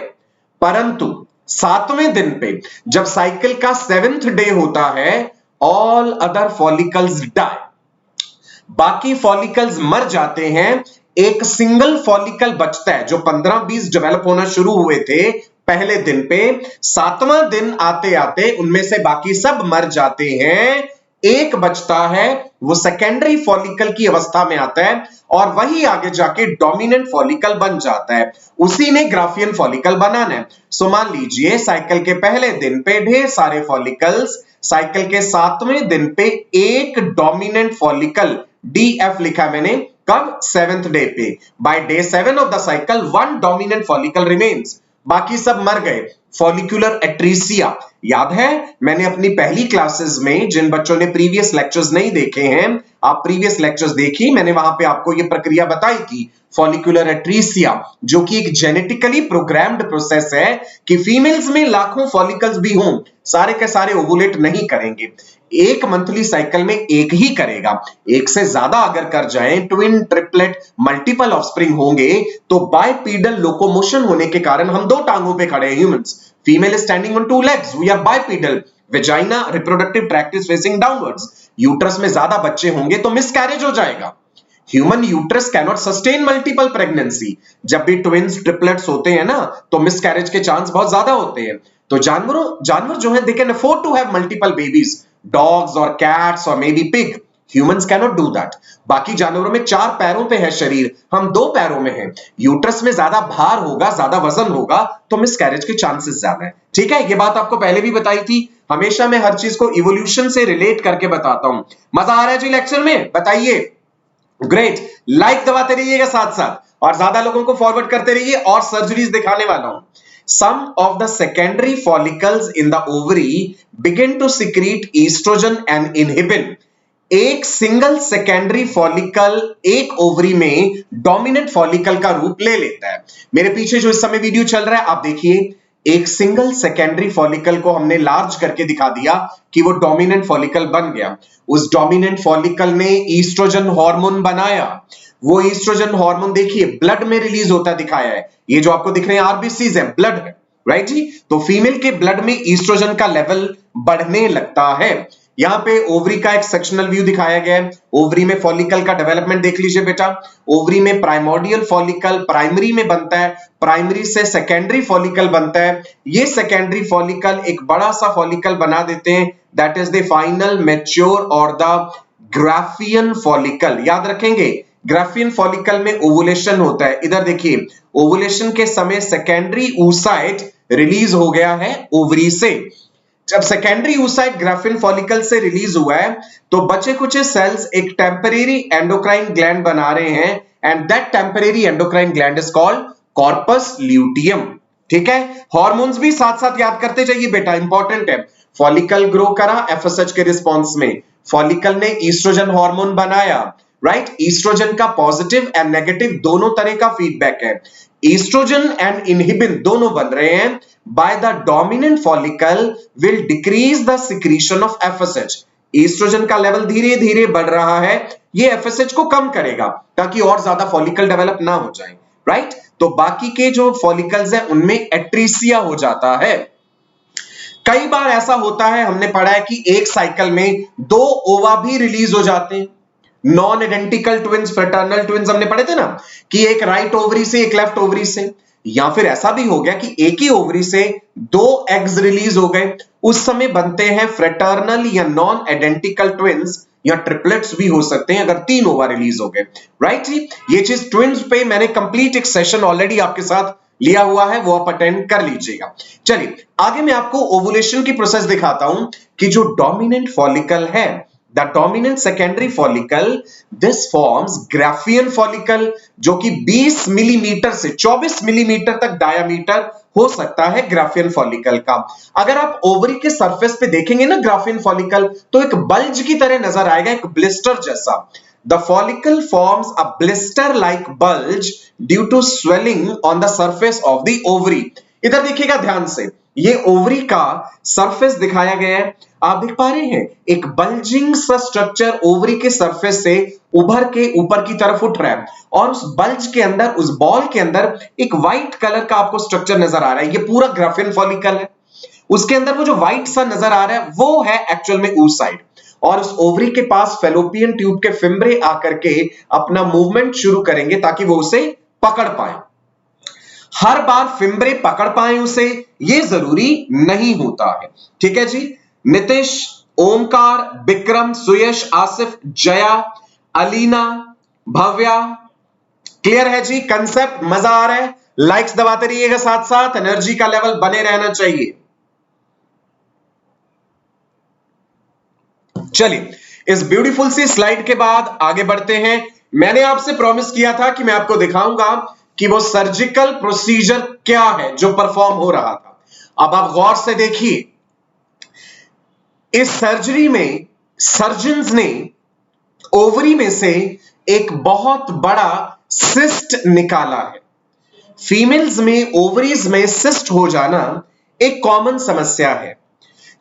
परंतु 7वें दिन पे जब साइकिल का 7th डे होता है, ऑल अदर फॉलिकल्स डाई। बाकी फॉलिकल्स मर जाते हैं, एक सिंगल फॉलिकल बचता है जो 15-20 डेवलप होना शुरू हुए थे पहले दिन पे, 7वां दिन आते आते उनमें से बाकी सब मर जाते हैं, एक बचता है, वो सेकेंडरी फॉलिकल की अवस्था में आता है और वही आगे जाके डोमिनेंट फॉलिकल बन जाता है, उसी ने ग्राफियन फॉलिकल बनाना है। सो मान लीजिए साइकिल के पहले दिन पे ढेर सारे फॉलिकल्स, साइकिल के 7वें दिन पे एक डोमिनेंट फॉलिकल, डीएफ लिखा है मैंने, कब? 7th डे पे। By day 7 of the cycle 1 dominant follicle remains, बाकी सब मर गए। फॉलिकुलर एट्रीसिया याद है, मैंने अपनी पहली क्लासेस में, जिन बच्चों ने प्रीवियस लेक्चर्स नहीं देखे हैं, आप प्रीवियस लेक्चर्स देखिए, मैंने वहां पे आपको ये प्रक्रिया बताई थी, फॉलिकुलर एट्रीसिया, जो कि एक जेनेटिकली प्रोग्राम्ड प्रोसेस है कि फीमेल्स में लाखों फॉलिकल्स भी हों, सारे के सारे ओवुलेट नहीं करेंगे, एक मंथली साइकिल में एक ही करेगा। एक से ज्यादा अगर कर जाएं, ट्विन, ट्रिपलेट, मल्टीपल ऑफस्प्रिंग होंगे, तो बाइपीडल लोकोमोशन होने के कारण हम 2 टांगों पे खड़े हैं humans, female is standing on 2 legs, we are bipedal, vagina reproductive tract is facing downwards, uterus में ज्यादा बच्चे होंगे तो मिसकैरेज हो जाएगा। Human uterus cannot sustain multiple pregnancy, जब भी ट्विन्स, ट्रिपलेट्स होते हैं ना, तो मिसकैरेज के चांस बहुत ज्यादा होते हैं। तो जानवर जो है, they can afford to have multiple babies, dogs और कैट्स और maybe pig, humans cannot do that. बाकी जानवरों में 4 पैरों पे है शरीर, हम 2 पैरों में हैं, यूट्रस में ज्यादा भार होगा, ज्यादा वजन होगा, तो मिसकैरेज के चांसेस ज्यादा है। ठीक है, ये बात आपको पहले भी बताई थी, हमेशा मैं हर चीज को इवोल्यूशन से रिलेट करके बताता हूं। मजा आ रहा है जी लेक्चर में? बताइए। ग्रेट, लाइक दबाते रहिएगा साथ साथ और ज्यादा लोगों को फॉरवर्ड करते रहिए और सर्जरीज दिखाने वाला हूं। Some of the secondary follicles in the ovary begin to secrete estrogen and inhibin. एक सिंगल सेकेंडरी फॉलिकल एक ओवरी में डोमिनेंट फॉलिकल का रूप ले लेता है। मेरे पीछे जो इस समय वीडियो चल रहा है आप देखिए, एक सिंगल सेकेंडरी फॉलिकल को हमने लार्ज करके दिखा दिया कि वो डोमिनेंट फॉलिकल बन गया। उस डोमिनेंट फॉलिकल ने ईस्ट्रोजन हार्मोन बनाया, वो ईस्ट्रोजन हार्मोन देखिए ब्लड में रिलीज होता दिखाया है, ये जो आपको दिख रहे हैं आरबीसीज है, ब्लड है, राइट जी। तो फीमेल के ब्लड में ईस्ट्रोजन का लेवल बढ़ने लगता है। यहां पे ओवरी का एक सेक्शनल व्यू दिखाया गया है, ओवरी में फॉलिकल का डेवलपमेंट देख लीजिए बेटा। ओवरी में प्राइमोर्डियल फॉलिकल प्राइमरी में बनता है, प्राइमरी से सेकेंडरी फॉलिकल बनता है, ये सेकेंडरी फॉलिकल एक बड़ा सा फॉलिकल बना देते हैं, that is the final mature और द ग्राफियन फॉलिकल। याद रखेंगे, ग्राफियन फॉलिकल में ओवुलेशन होता है। इधर देखिए, ओवुलेशन के समय सेकेंडरी oocyte रिलीज हो गया है ओवरी से। जब सेकेंडरी oocyte ग्राफियन फॉलिकल से रिलीज हुआ है, तो बचे कुछ सेल्स एक टेम्परेरी एंडोक्राइन ग्लैंड बना रहे हैं, and that temporary endocrine gland is called corpus luteum. ठीक है, हार्मोन्स भी साथ साथ याद करते जाइए बेटा, इंपॉर्टेंट है। फॉलिकल ग्रो करा एफएसएच के रिस्पॉन्स में, फॉलिकल ने ईस्ट्रोजन हार्मोन बनाया, राइट। ईस्ट्रोजन का पॉजिटिव एंड नेगेटिव दोनों तरह का फीडबैक है, ईस्ट्रोजन एंड इनहिबिन दोनों बन रहे हैं। By the dominant follicle will decrease the secretion of FSH, oestrogen का लेवल धीरे धीरे बढ़ रहा है, ये एफएसएच को कम करेगा ताकि और ज्यादा फॉलिकल डेवलप ना हो जाए, राइट। तो बाकी के जो फॉलिकल्स हैं उनमें एट्रीसिया हो जाता है। कई बार ऐसा होता है, हमने पढ़ा है कि एक साइकिल में 2 ओवा भी रिलीज हो जाते हैं, non identical twins, fraternal twins हमने पढ़े थे ना, कि एक राइट ओवरी से एक लेफ्ट ओवरी से, या फिर ऐसा भी हो गया कि एक ही ओवरी से 2 एग्स रिलीज हो गए, उस समय बनते हैं फ्रेटर्नल या नॉन आइडेंटिकल ट्विन्स, या ट्रिपलेट्स भी हो सकते हैं अगर 3 ओवा रिलीज हो गए, राइट जी। ये चीज ट्विन्स पे मैंने कंप्लीट एक सेशन ऑलरेडी आपके साथ लिया हुआ है, वो आप अटेंड कर लीजिएगा। चलिए आगे मैं आपको ओवुलेशन की प्रोसेस दिखाता हूं कि जो डोमिनेंट फॉलिकल है, the dominant secondary follicle, this forms Graafian follicle, जो कि 20 मिलीमीटर से 24 मिलीमीटर तक डायामीटर हो सकता है ग्राफियन फॉलिकल का। अगर आप ओवरी के सरफेस पे देखेंगे ना ग्राफियन फॉलिकल, तो एक बल्ज की तरह नजर आएगा, एक ब्लिस्टर जैसा। The follicle forms a blister-like bulge due to swelling on the surface of the ovary. इधर देखिएगा ध्यान से, ये ओवरी का सरफेस दिखाया गया है, आप देख पा रहे हैं एक बल्जिंग सा स्ट्रक्चर ओवरी के सरफेस से उभर के ऊपर की तरफ उठ रहा है, और उस बल्ज के अंदर, उस बॉल के अंदर एक व्हाइट कलर का आपको स्ट्रक्चर नजर आ रहा है, ये पूरा ग्राफियन फॉलिकल है। उसके अंदर वो जो व्हाइट सा नजर आ रहा है वो है एक्चुअल में oocyte, और उस ओवरी के पास फेलोपियन ट्यूब के फिम्ब्रे आकर के अपना मूवमेंट शुरू करेंगे ताकि वो उसे पकड़ पाए। हर बार फिम्ब्रे पकड़ पाए उसे, ये जरूरी नहीं होता है। ठीक है जी। नितिश, ओमकार, विक्रम, सुयश, आसिफ, जया, अलीना, भव्या, क्लियर है जी? कंसेप्ट मजा आ रहा है? लाइक्स दबाते रहिएगा, साथ साथ एनर्जी का लेवल बने रहना चाहिए। चलिए, इस ब्यूटीफुल सी स्लाइड के बाद आगे बढ़ते हैं। मैंने आपसे प्रॉमिस किया था कि मैं आपको दिखाऊंगा कि वो सर्जिकल प्रोसीजर क्या है जो परफॉर्म हो रहा था। अब आप गौर से देखिए, इस सर्जरी में सर्जन्स ने ओवरी में से एक बहुत बड़ा सिस्ट निकाला है। फीमेल्स में ओवरीज में सिस्ट हो जाना एक कॉमन समस्या है।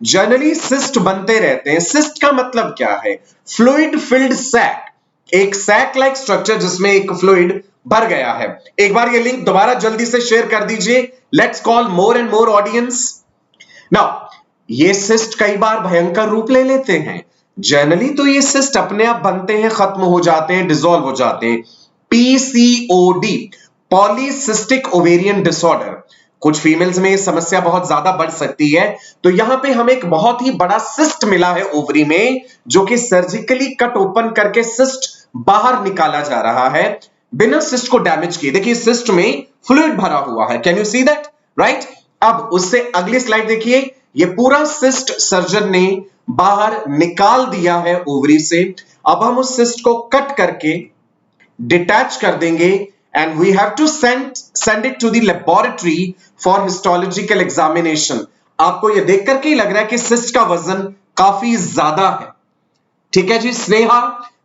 जनरली सिस्ट बनते रहते हैं। सिस्ट का मतलब क्या है? फ्लूइड फिल्ड सैक, एक सैक लाइक स्ट्रक्चर जिसमें एक फ्लूइड भर गया है। एक बार ये लिंक दोबारा जल्दी से शेयर कर दीजिए। Let's call more and more audience. Now ये सिस्ट कई बार भयंकर रूप ले लेते हैं। जनरली तो ये सिस्ट अपने आप बनते हैं, खत्म हो जाते हैं, डिसॉल्व हो जाते हैं। पीसीओडी, पॉलीसिस्टिक ओवेरियन डिसऑर्डर, कुछ फीमेल्स में समस्या बहुत ज्यादा बढ़ सकती है। तो यहां पे हमें एक बहुत ही बड़ा सिस्ट मिला है ओवरी में, जो कि सर्जिकली कट ओपन करके सिस्ट बाहर निकाला जा रहा है बिना सिस्ट को डैमेज किए। देखिए सिस्ट में फ्लूइड भरा हुआ है, can you see that? Right. अब उससे अगली स्लाइड देखिए, ये पूरा सिस्ट सर्जन ने बाहर निकाल दिया है ओवरी से। अब हम उस सिस्ट को कट करके डिटैच कर देंगे and we have to send it to the laboratory for histological examination। आपको यह देख करके ही लग रहा है कि सिस्ट का वजन काफी ज्यादा है। ठीक है जी। स्नेहा,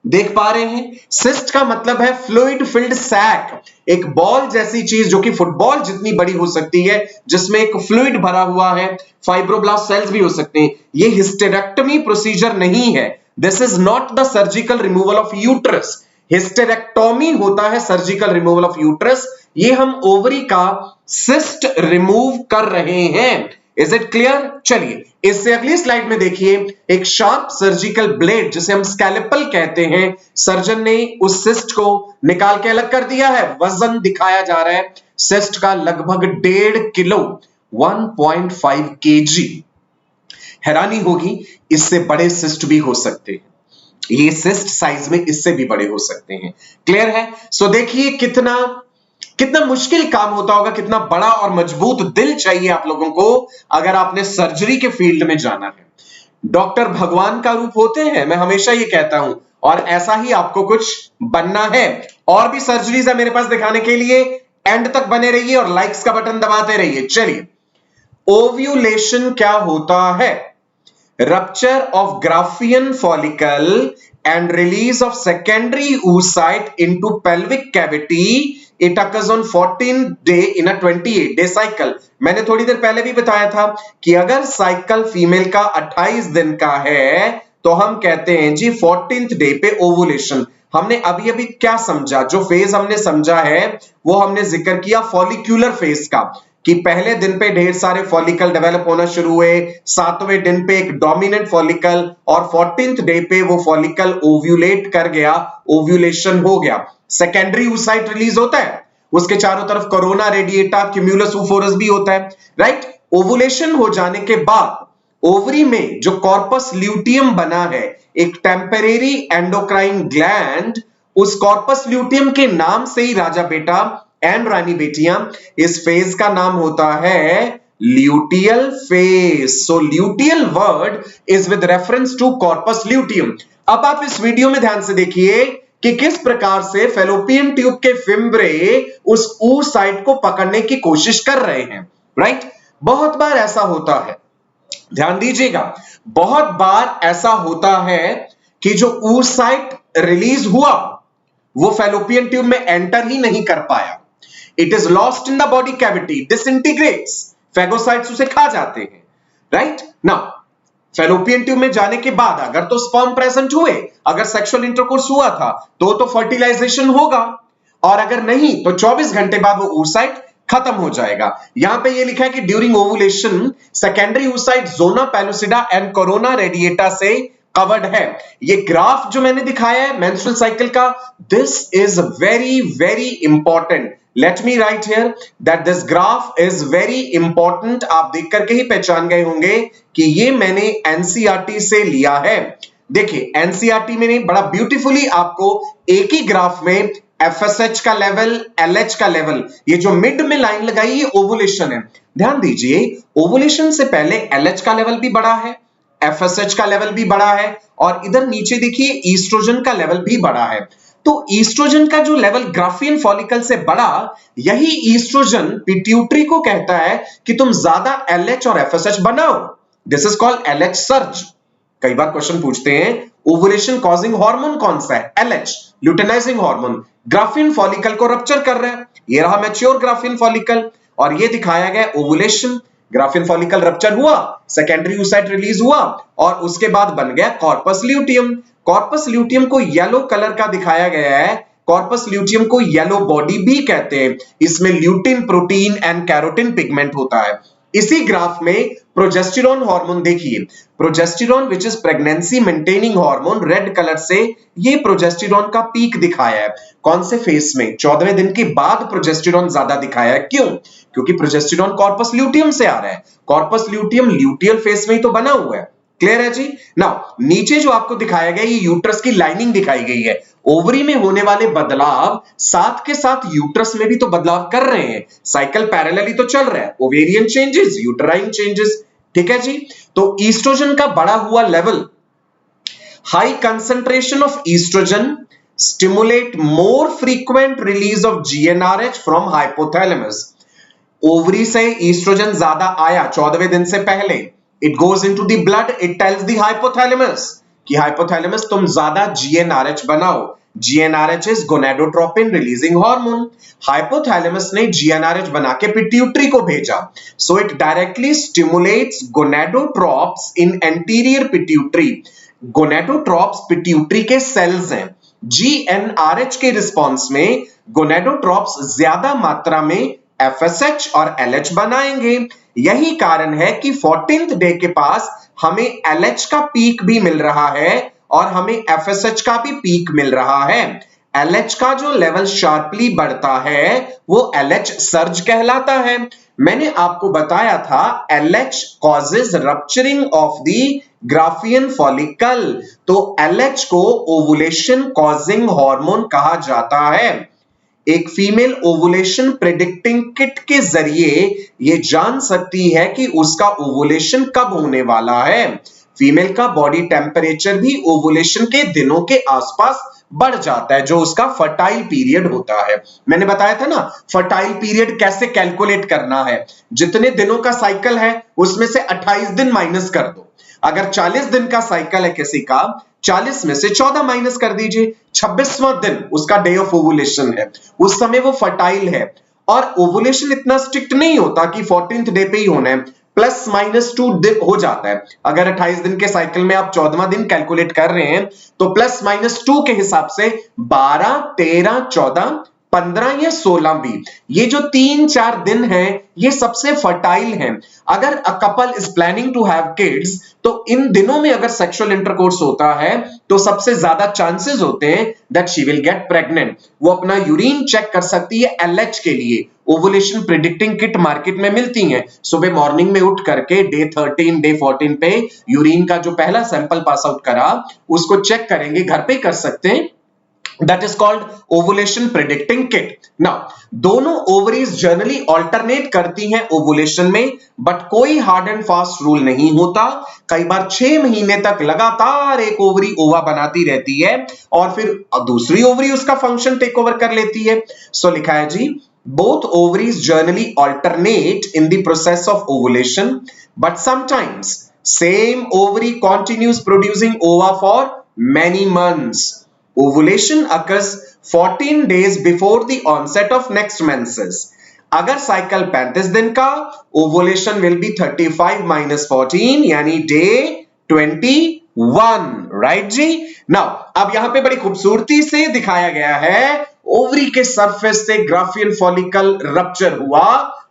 देख पा रहे हैं? सिस्ट का मतलब है फ्लूइड फिल्ड सैक, एक बॉल जैसी चीज जो कि फुटबॉल जितनी बड़ी हो सकती है, जिसमें एक फ्लूइड भरा हुआ है। फाइब्रोब्लास्ट सेल्स भी हो सकते हैं। ये हिस्टेरेक्टमी प्रोसीजर नहीं है। This is not the surgical removal of uterus. Hysterectomy होता है सर्जिकल रिमूवल ऑफ यूट्रस। ये हम ओवरी का सिस्ट रिमूव कर रहे हैं। Is it clear? चलिए इससे अगली स्लाइड में देखिए, एक शार्प सर्जिकल ब्लेड जिसे हम स्कैल्पेल कहते हैं, सर्जन ने उस सिस्ट को निकाल के अलग कर दिया है। वजन दिखाया जा रहा है सिस्ट का लगभग 1.5 किलो, 1.5 kg। हैरानी होगी, इससे बड़े सिस्ट भी हो सकते हैं। ये सिस्ट साइज में इससे भी बड़े हो सकते हैं। क्लियर है? सो देखिए कितना मुश्किल काम होता होगा, कितना बड़ा और मजबूत दिल चाहिए आप लोगों को अगर आपने सर्जरी के फील्ड में जाना है। डॉक्टर भगवान का रूप होते हैं, मैं हमेशा ये कहता हूं, और ऐसा ही आपको कुछ बनना है। और भी सर्जरीज है मेरे पास दिखाने के लिए, एंड तक बने रहिए और लाइक्स का बटन दबाते रहिए। चलिए, ओव्यूलेशन क्या होता है? Rupture of Graafian follicle and release of secondary oocyte into pelvic cavity. It occurs on 14th day in a 28-day cycle. मैंने थोड़ी देर पहले भी बताया था कि अगर साइकिल फीमेल का 28 दिन का है तो हम कहते हैं जी 14th डे पे ओवुलेशन। हमने अभी अभी क्या समझा? जो फेज हमने समझा है वो हमने जिक्र किया फॉलिक्यूलर फेज का, कि पहले दिन पे ढेर सारे फॉलिकल डेवलप होना शुरू हुए, 7वें दिन पे एक डोमिनेंट फॉलिकल, और 14th डे पे वो फॉलिकल ओव्यूलेट कर गया, ओव्यूलेशन हो गया। सेकेंडरी oocyte रिलीज होता है, उसके चारों तरफ कोरोना रेडिएटा, क्यूमुलस ऊफोरस भी होता है। राइट। ओवुलेशन हो जाने के बाद ओवरी में जो कॉर्पस ल्यूटियम बना है, एक टेम्परेरी एंडोक्राइन ग्लैंड, उस कॉर्पस ल्यूटियम के नाम से ही राजा बेटा एंड रानी बेटियां, इस फेज का नाम होता है luteal phase. So luteal word is with reference to corpus luteum. अब आप इस वीडियो में ध्यान से देखिए कि किस प्रकार से फेलोपियन ट्यूब के फिम्ब्रे उस oocyte को पकड़ने की कोशिश कर रहे हैं। राइट। बहुत बार ऐसा होता है, ध्यान दीजिएगा, बहुत बार ऐसा होता है कि जो oocyte रिलीज हुआ वो फेलोपियन ट्यूब में एंटर ही नहीं कर पाया। It is lost in the body cavity, disintegrates, phagocytes उसे खा जाते हैं। राइट। नाउ फेलोपियन ट्यूब में जाने के बाद अगर तो स्पर्म प्रेजेंट हुए, अगर सेक्सुअल इंटरकोर्स हुआ था तो फर्टिलाइजेशन होगा, और अगर नहीं तो 24 घंटे बाद वो oocyte खत्म हो जाएगा। यहां पे ये लिखा है कि during ovulation secondary oocyte zona pellucida and corona radiata से कवर्ड है। ये ग्राफ जो मैंने दिखाया है मेंस्ट्रुअल साइकिल का, this is very very important. Let me write here that this graph is very important. आप देख करके ही पहचान गए होंगे कि ये मैंने एनसीईआरटी से लिया है। देखिए एनसीईआरटी में बड़ा ब्यूटीफुली आपको एक ही ग्राफ में एफएसएच का लेवल, एलएच का लेवल, ये जो मिड में लाइन लगाई ये ओवुलेशन है। ध्यान दीजिए ओवुलेशन से पहले एलएच का लेवल भी बड़ा है, एफएसएच का लेवल भी बड़ा है, और इधर नीचे देखिए ईस्ट्रोजन का लेवल भी बड़ा है। तो ईस्ट्रोजन का जो लेवल ग्राफियन फॉलिकल से बड़ा, यही ईस्ट्रोजन पिट्यूटरी को कहता है कि तुम ज्यादा एलएच और एफएसएच बनाओ। This is called LH surge. कई बार क्वेश्चन पूछते हैं ओवुलेशन कॉजिंग हार्मोन कौन सा है? LH, luteinising hormone. Graafian follicle को रप्चर कर रहा है। ये रहा मैच्योर ग्राफियन फॉलिकल और ये दिखाया गया ओवुलेशन। ग्राफियन फॉलिकल रप्चर हुआ, सेकेंडरी oocyte रिलीज हुआ और उसके बाद बन गया कॉर्पस ल्यूटियम। कॉर्पस ल्यूटियम को येलो कलर का दिखाया गया है। कॉर्पस ल्यूटियम को येलो बॉडी भी कहते हैं। इसमें lutein protein and carotene pigment होता है। इसी ग्राफ में प्रोजेस्टेरॉन हार्मोन देखिए, progesterone which is pregnancy maintaining hormone, red colour से ये प्रोजेस्टेरॉन का पीक दिखाया है। कौन से फेस में? 14वें दिन के बाद प्रोजेस्टेरॉन ज्यादा दिखाया है। क्यों? क्योंकि प्रोजेस्टेरॉन कॉर्पस ल्यूटियम से आ रहा है। कॉर्पस ल्यूटियम ल्यूटियल फेस में ही तो बना हुआ है। क्लियर है जी? नाउ नीचे जो आपको दिखाया गया ये यूट्रस की लाइनिंग दिखाई गई है। ओवरी में होने वाले बदलाव साथ के साथ यूट्रस में भी तो बदलाव कर रहे हैं। साइकिल पैरेलली तो चल रहा है। Ovarian changes, uterine changes. ठीक है जी? तो ईस्ट्रोजन का बढ़ा हुआ level, high concentration of oestrogen stimulate more frequent release of GnRH from hypothalamus. Ovary से ईस्ट्रोजन ज्यादा आया 14वें दिन से पहले, it goes into the blood, it tells the hypothalamus कि हाइपोथैलेमस तुम ज्यादा जीएनआरएच बनाओ। GnRH is gonadotropin releasing hormone. Hypothalamus ने जीएनआरएच बना के पिट्यूटरी को भेजा। So it directly stimulates गोनेडोट्रोप्स in anterior pituitary. गोनेडोट्रोप्स pituitary के सेल्स हैं। जीएनआरएच के रिस्पॉन्स में गोनेडोट्रोप्स ज्यादा मात्रा में एफएसएच और एलएच बनाएंगे। यही कारण है कि 14th डे के पास हमें एलएच का पीक भी मिल रहा है और हमें एफएसएच का भी पीक मिल रहा है। एलएच का जो लेवल शार्पली बढ़ता है वो एलएच सर्ज कहलाता है। मैंने आपको बताया था LH causes rupturing of the Graafian follicle. तो एलएच को ओवुलेशन कॉजिंग हार्मोन कहा जाता है। एक फीमेल ओवुलेशन प्रेडिक्टिंग किट के जरिए ये जान सकती है कि उसका ओवुलेशन कब होने वाला है। फीमेल का बॉडी टेम्परेचर भी ओवुलेशन के दिनों के आसपास बढ़ जाता है, जो उसका फर्टाइल पीरियड होता है। मैंने बताया था ना फर्टाइल पीरियड कैसे कैलकुलेट करना है। जितने दिनों का साइकिल है उसमें से 28 दिन माइनस कर दो। अगर 40 दिन का साइकिल है किसी का, 40 में से 14 माइनस कर दीजिए। 26वां दिन उसका डे ऑफ ओवुलेशन है, उस समय वो फर्टाइल है। और ओवुलेशन इतना स्ट्रिक्ट नहीं होता कि 14th डे पे ही होना है, प्लस माइनस 2 दिन हो जाता है। अगर 28 दिन के साइकिल में आप 14वां दिन कैलकुलेट कर रहे हैं तो प्लस माइनस 2 के हिसाब से 12, 13, 14, 15 या 16 भी, ये जो 3-4 दिन हैं ये सबसे फर्टाइल हैं। अगर a couple is planning to have kids तो इन दिनों में अगर सेक्सुअल इंटरकोर्स होता है तो सबसे ज्यादा चांसेस होते हैं that she will get pregnant. वो अपना यूरिन चेक कर सकती है एलएच के लिए। ओवुलेशन प्रिडिक्टिंग किट मार्केट में मिलती हैं। सुबह मॉर्निंग में उठ करके डे 13, डे 14 पे यूरिन का जो पहला सैंपल पास आउट करा उसको चेक करेंगे, घर पे कर सकते हैं। That is called ovulation predicting kit. Now, दोनों ओवरीज जनरली ऑल्टरनेट करती हैं ओवुलेशन में, बट कोई हार्ड एंड फास्ट रूल नहीं होता। कई बार 6 महीने तक लगातार एक ओवरी ओवा बनाती रहती है और फिर दूसरी ओवरी उसका फंक्शन टेक ओवर कर लेती है। सो लिखा है जी, both ovaries generally alternate in the process of ovulation, but sometimes same ovary continues producing ova for many months. Ovulation occurs 14 days before the onset of next menses. अगर cycle 35 दिन का, ovulation will be 35 minus 14 यानी day 21, right जी। Now अब यहां पे बड़ी खूबसूरती से दिखाया गया है ओवरी के सरफेस से ग्राफियन फॉलिकल रप्चर हुआ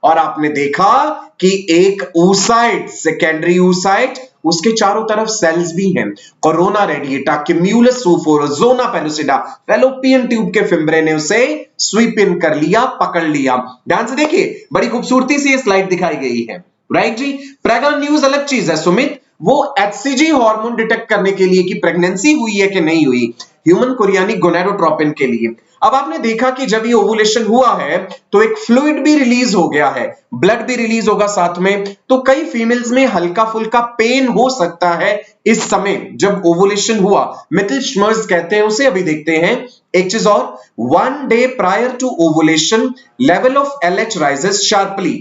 और आपने देखा कि एक oocyte, सेकेंडरी oocyte उसके चारों तरफ सेल्स भी हैं। कोरोना रेडिएटा, क्यूमुलस सूफोरा, जोना पेलुसिडा, फैलोपियन ट्यूब के फिम्ब्रे ने उसे स्वीप इन कर लिया, पकड़ लिया। ध्यान से देखिए, बड़ी खूबसूरती से ये स्लाइड दिखाई गई है, राइट जी। प्रेग्नेंट न्यूज अलग चीज है सुमित, वो एचसीजी हार्मोन डिटेक्ट करने के लिए कि प्रेगनेंसी हुई है कि नहीं हुई, ह्यूमन कोरियानिक गोनाडोट्रोपिन के लिए। अब आपने देखा कि जब ये ओवुलेशन हुआ है तो एक फ्लूइड भी रिलीज हो गया है, ब्लड भी रिलीज होगा साथ में, तो कई फीमेल्स में हल्का फुल्का पेन हो सकता है इस समय जब ओवुलेशन हुआ, मिटलशमर्स कहते हैं उसे। अभी देखते हैं एक चीज और, 1 day prior to ovulation level of LH rises sharply,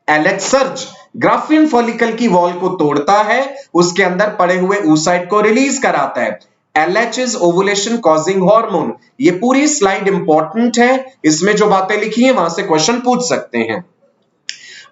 LH surge Graafian follicle की वॉल को तोड़ता है, उसके अंदर पड़े हुए oocyte को रिलीज कराता है। LH is ovulation causing hormone. ये पूरी स्लाइड इंपॉर्टेंट है, इसमें जो बातें लिखी हैं वहां से क्वेश्चन पूछ सकते हैं।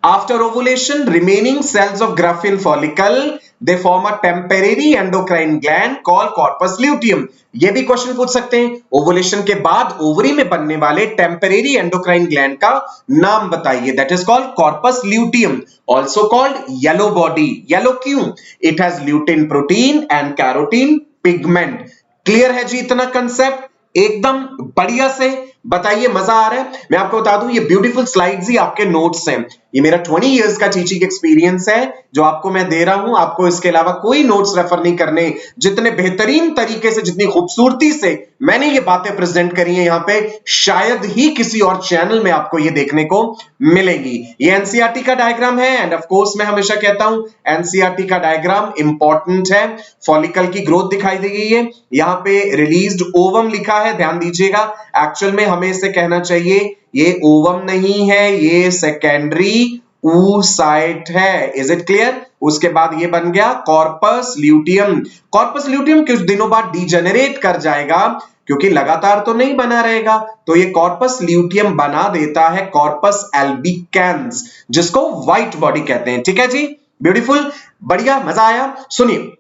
After ovulation, remaining cells of Graafian follicle, they form a temporary endocrine gland called corpus luteum. ये भी क्वेश्चन पूछ सकते हैं, ओवुलेशन के बाद ओवरी में बनने वाले टेम्परेरी एंडोक्राइन ग्लैंड का नाम बताइए। That is called corpus luteum, also called yellow body. Yellow क्यों? It has lutein protein and carotene pigment. Clear है जी इतना कंसेप्ट? एकदम बढ़िया से बताइए, मजा आ रहा है? मैं आपको बता दूं, ये ब्यूटीफुल स्लाइड्स ही आपके नोट्स हैं। ये मेरा 20 इयर्स का टीचिंग एक्सपीरियंस है जो आपको मैं दे रहा हूं। आपको इसके अलावा कोई नोट्स रेफर नहीं करने। जितने बेहतरीन तरीके से, जितनी खूबसूरती से मैंने ये बातें प्रेजेंट करी है यहां पे, शायद ही किसी और चैनल में आपको ये देखने को मिलेगी। ये एनसीईआरटी का डायग्राम है एंड ऑफ कोर्स मैं हमेशा कहता हूं एनसीईआरटी का डायग्राम इंपॉर्टेंट है। फॉलिकल की ग्रोथ दिखाई दी गई है, यहां पे रिलीज्ड ओवम लिखा है, ध्यान दीजिएगा। एक्चुअल में हमें इसे कहना चाहिए ये ओवम नहीं है, ये सेकेंडरी oocyte है। Is it clear? उसके बाद ये बन गया कॉर्पस ल्यूटियम। कॉर्पस ल्यूटियम कुछ दिनों बाद डीजेनरेट कर जाएगा क्योंकि लगातार तो नहीं बना रहेगा, तो ये कॉर्पस ल्यूटियम बना देता है कॉर्पस एल्बिकैंस, जिसको व्हाइट बॉडी कहते हैं। ठीक है जी, ब्यूटीफुल, बढ़िया, मजा आया? सुनिए,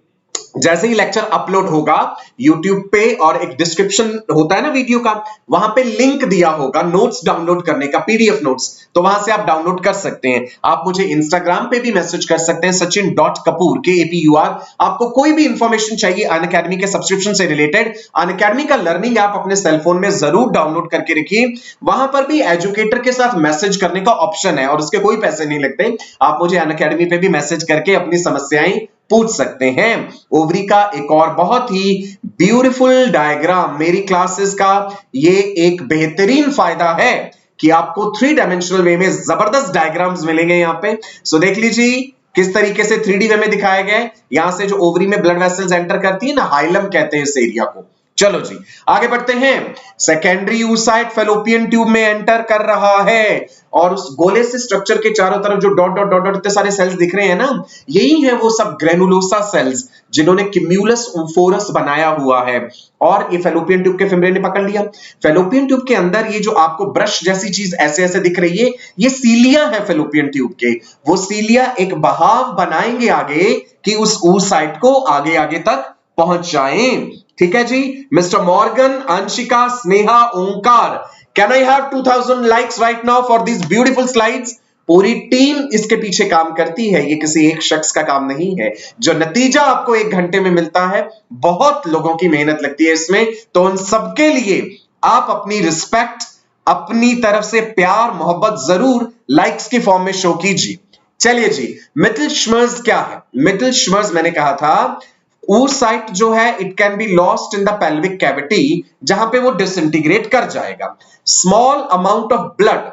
जैसे ही लेक्चर अपलोड होगा YouTube पे और एक डिस्क्रिप्शन होता है ना वीडियो का, वहां पे लिंक दिया होगा नोट्स डाउनलोड करने का, PDF नोट्स, तो वहां से आप डाउनलोड कर सकते हैं। आप मुझे इंस्टाग्राम पे भी मैसेज कर सकते हैं, सचिन.कपूर KAPUR। आपको कोई भी इंफॉर्मेशन चाहिए अनअकैडमी के सब्सक्रिप्शन से रिलेटेड, अनअकैडमी का लर्निंग ऐप अपने सेलफोन में जरूर डाउनलोड करके रखिए। वहां पर भी एजुकेटर के साथ मैसेज करने का ऑप्शन है और उसके कोई पैसे नहीं लगते। आप मुझे अनअकैडमी पे भी मैसेज करके अपनी समस्याएं पूछ सकते हैं। ओवरी का एक और बहुत ही ब्यूटीफुल डायग्राम, मेरी क्लासेस का ये एक बेहतरीन फायदा है कि आपको 3 डायमेंशनल वे में जबरदस्त डायग्राम्स मिलेंगे यहां पे। सो देख लीजिए किस तरीके से 3D वे में दिखाया गया है। यहां से जो ओवरी में ब्लड वेसल्स एंटर करती है ना, हाइलम कहते हैं इस एरिया को। चलो जी आगे बढ़ते हैं। सेकेंडरी oocyte फैलोपियन ट्यूब में एंटर कर रहा है और उस गोले से स्ट्रक्चर के चारों तरफ जो डॉट डॉट डॉट डॉट इतने सारे सेल्स दिख रहे हैं ना, यही है वो सब ग्रेनुलोसा सेल्स जिन्होंने क्यूमुलस ऊफोरस बनाया हुआ है। और ये फैलोपियन ट्यूब के फिम्ब्रे ने पकड़ लिया। फैलोपियन ट्यूब के अंदर ये जो आपको ब्रश जैसी चीज ऐसे ऐसे दिख रही है, ये सीलिया है फैलोपियन ट्यूब के। वो सीलिया एक बहाव बनाएंगे आगे कि उस oocyte को आगे आगे तक पहुंच जाएं। ठीक है जी, mister Morgan, Anshika, Sneha, Omkar, can I have 2000 likes right now for this beautiful slides? पूरी टीम इसके पीछे काम करती है, ये किसी एक शख्स का काम नहीं है। जो नतीजा आपको 1 घंटे में मिलता है, बहुत लोगों की मेहनत लगती है इसमें, तो उन सबके लिए आप अपनी रिस्पेक्ट, अपनी तरफ से प्यार मोहब्बत जरूर लाइक्स के फॉर्म में शो कीजिए। चलिए जी, मिटलशमर्स क्या है? मिटलशमर्स मैंने कहा था oocyte जो है it can be lost in the pelvic cavity, जहां पे वो डिसइंटीग्रेट कर जाएगा। Small amount of blood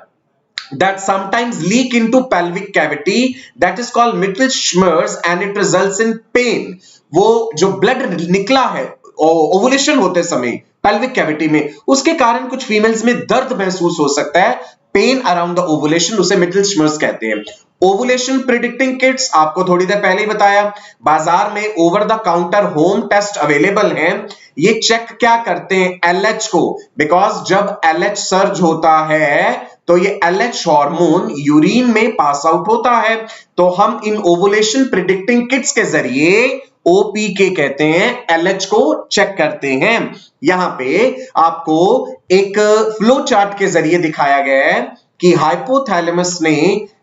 that sometimes leak into pelvic cavity that is called Mittelsmers and it results in pain। वो जो ब्लड निकला है ओवुलेशन होते समय पेल्विक कैविटी में, उसके कारण कुछ फीमेल्स में दर्द महसूस हो सकता है, पेन अराउंड द ओवुलेशन, उसे मिटलशमर्स कहते हैं। ओवुलेशन प्रिडिक्टिंग किट्स आपको थोड़ी देर पहले ही बताया, बाजार में over the counter home test available हैं। ये चेक क्या करते हैं? LH को, बिकॉज जब LH सर्ज होता है तो ये LH हार्मोन यूरिन में पास आउट होता है, तो हम इन ओवुलेशन प्रिडिक्टिंग किट्स के जरिए OPK कहते हैं, LH को चेक करते हैं। यहां पे आपको एक फ्लो चार्ट के जरिए दिखाया गया है कि हाइपोथैलेमस ने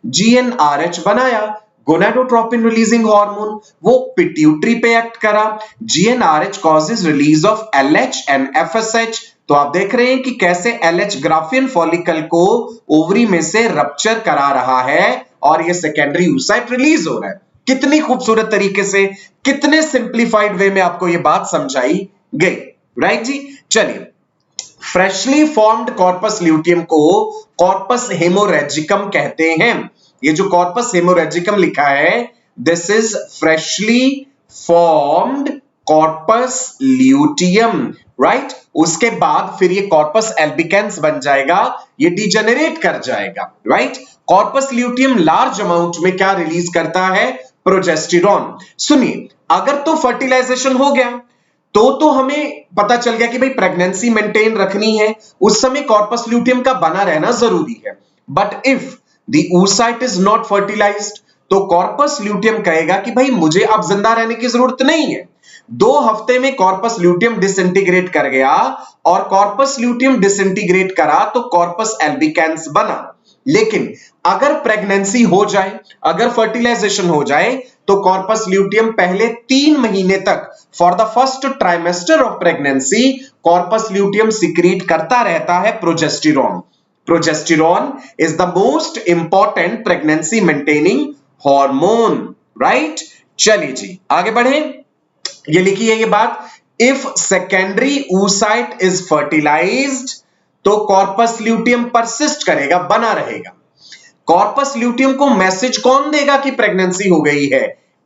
GnRH बनाया, गोनाडोट्रोपिन रिलीजिंग हार्मोन वो पिट्यूटरी पे एक्ट करा, GnRH causes release of LH and FSH. तो आप देख रहे हैं कि कैसे एलएच ग्राफियन फॉलिकल को ओवरी में से रप्चर करा रहा है और ये सेकेंडरी oocyte रिलीज हो रहा है। कितनी खूबसूरत तरीके से, कितने सिंप्लीफाइड वे में आपको ये बात समझाई गई, राइट जी। चलिए, फ्रेशली फॉर्म्ड कॉर्पस ल्यूटियम को कॉर्पस हेमोरेजिकम कहते हैं। ये जो कॉर्पस हेमोरेजिकम लिखा है, this is freshly formed corpus luteum, right. उसके बाद फिर ये कॉर्पस एल्बिकेंस बन जाएगा, ये डिजेनरेट कर जाएगा, right. Corpus luteum large amount में क्या रिलीज करता है? प्रोजेस्टेरॉन। सुनिए, अगर तो फर्टिलाइजेशन हो गया तो हमें पता चल गया कि भाई प्रेगनेंसी मेंटेन रखनी है, उस समय कॉर्पस ल्यूटियम का बना रहना जरूरी है। But if the oocyte is not fertilised, तो कॉर्पस ल्यूटियम कहेगा कि भाई मुझे अब जिंदा रहने की जरूरत नहीं है। 2 हफ्ते में कॉर्पस ल्यूटियम डिसइंटीग्रेट कर गया, और कॉर्पस ल्यूटियम डिसइंटीग्रेट करा तो कॉर्पस एल्बिकेंस बना। लेकिन अगर प्रेगनेंसी हो जाए, अगर फर्टिलाइजेशन हो जाए, तो कॉर्पस ल्यूटियम पहले 3 महीने तक, for the first trimester of pregnancy, corpus luteum secrete करता रहता है progesterone. Progesterone is the most important pregnancy maintaining hormone, right. चलिए जी, आगे बढ़े। ये लिखिए ये बात, if secondary oocyte is fertilised, तो कॉर्पस ल्यूटियम परसिस्ट करेगा, बना रहेगा। कॉर्पस ल्यूटियम को मैसेज कौन देगा कि प्रेगनेंसी हो गई है?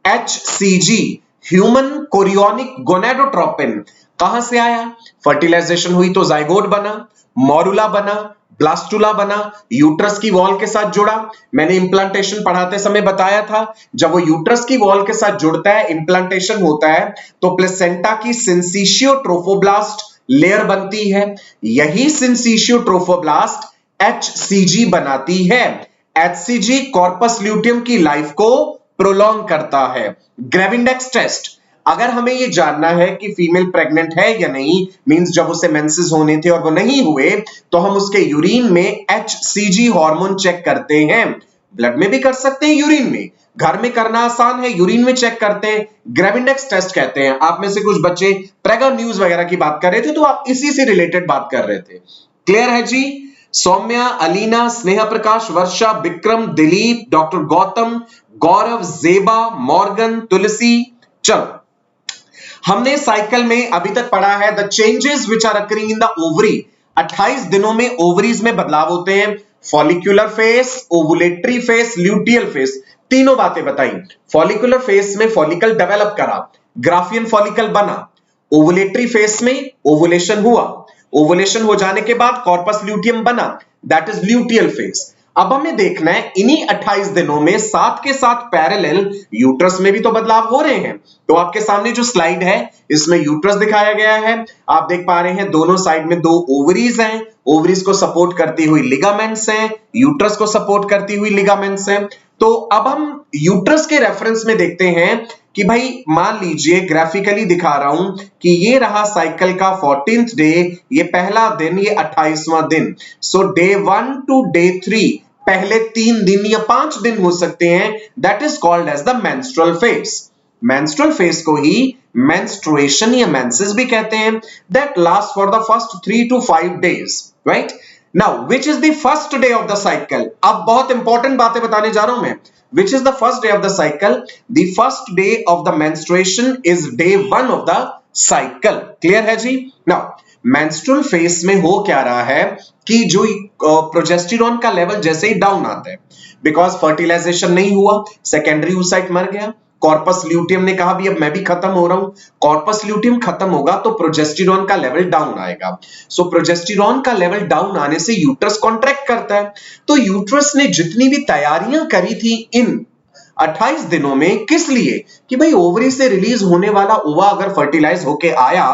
HCG, human chorionic gonadotropin. कहां से आया? फर्टिलाइजेशन हुई तो जाइगोट बना, मॉरुला बना, ब्लास्टुला बना, यूट्रस की वॉल के साथ जुड़ा। मैंने इंप्लांटेशन पढ़ाते समय बताया था, जब वो यूट्रस की वॉल के साथ जुड़ता है, इंप्लांटेशन होता है, तो प्लेसेंटा की सिंसिशियो ट्रोफोब्लास्ट लेयर बनती है। यही सिंसिशियो ट्रोफोब्लास्ट HCG बनाती है। HCG कॉर्पस ल्यूटियम की लाइफ को प्रोलॉन्ग करता है। ग्रेविंडेक्स टेस्ट, अगर हमें यह जानना है कि फीमेल प्रेग्नेंट है या नहीं, मींस जब उसे मेंसेस होने थे और वो नहीं हुए, तो हम उसके यूरिन में HCG हार्मोन चेक करते हैं। ब्लड में भी कर सकते हैं, यूरिन में, घर में करना आसान है, यूरिन में चेक करते हैं, ग्रेविंडेक्स टेस्ट कहते हैं। आप में से कुछ बच्चे प्रेगा न्यूज वगैरह की बात कर रहे थे, तो आप इसी से रिलेटेड बात कर रहे थे। क्लियर है जी? सौम्या, अलीना, स्नेहा प्रकाश, वर्षा, विक्रम, दिलीप, डॉक्टर गौतम, गौरव, जेबा, मॉर्गन, तुलसी। चलो, हमने साइकिल में अभी तक पढ़ा है the changes which are occurring in the ovary. 28 दिनों में ओवरीज में बदलाव होते हैं। Follicular phase, ovulatory phase, luteal phase, तीनों बातें बताई। फॉलिकुलर फेस में फॉलिकल डेवलप करा, ग्राफियन फॉलिकल बना। ओवुलेटरी फेस में ओवुलेशन हुआ, ओवुलेशन हो जाने के बाद कॉर्पस ल्यूटियम बना, दैट इज ल्यूटियल फेस। अब हमें देखना है इन्हीं 28 दिनों में साथ के साथ पैरेलल यूट्रस में भी तो बदलाव हो रहे हैं। तो आपके सामने जो स्लाइड है, इसमें यूट्रस दिखाया गया है। आप देख पा रहे हैं दोनों साइड में 2 ओवरीज हैं, ओवरीज को सपोर्ट करती हुई लिगामेंट्स हैं, यूट्रस को सपोर्ट करती हुई लिगामेंट्स हैं। तो अब हम यूट्रस के रेफरेंस में देखते हैं कि भाई मान लीजिए, ग्राफिकली दिखा रहा हूं कि ये रहा साइकिल का 14th डे, ये पहला दिन, ये 28वां दिन। सो डे 1 टू डे 3, पहले 3 दिन या 5 दिन हो सकते हैं, that is called as the menstrual phase. Menstrual phase को ही मेंस्ट्रुएशन या मेंसेस भी कहते हैं, that last for the first 3 to 5 days, right. Now which is the first day of the cycle? अब बहुत इंपॉर्टेंट बातें बताने जा रहा हूं मैं। Which is the first day of the cycle? The first day of the menstruation is day 1 of the cycle. Clear है जी? Now, menstrual phase में हो क्या रहा है कि जो प्रोजेस्टेरॉन का लेवल जैसे ही डाउन आता है, बिकॉज फर्टिलाइजेशन नहीं हुआ, सेकेंडरी oocyte मर गया, कॉर्पस ल्यूटियम ने कहा भी अब मैं भी खत्म हो रहा हूं, कॉर्पस ल्यूटियम खत्म होगा तो प्रोजेस्टेरॉन का लेवल डाउन आएगा। सो प्रोजेस्टेरॉन का लेवल डाउन आने से यूट्रस कॉन्ट्रैक्ट करता है। तो यूट्रस ने जितनी भी तैयारियां करी थी इन 28 दिनों में, किस लिए? कि भाई ओवरी से रिलीज होने वाला ओवा अगर फर्टिलाइज होके आया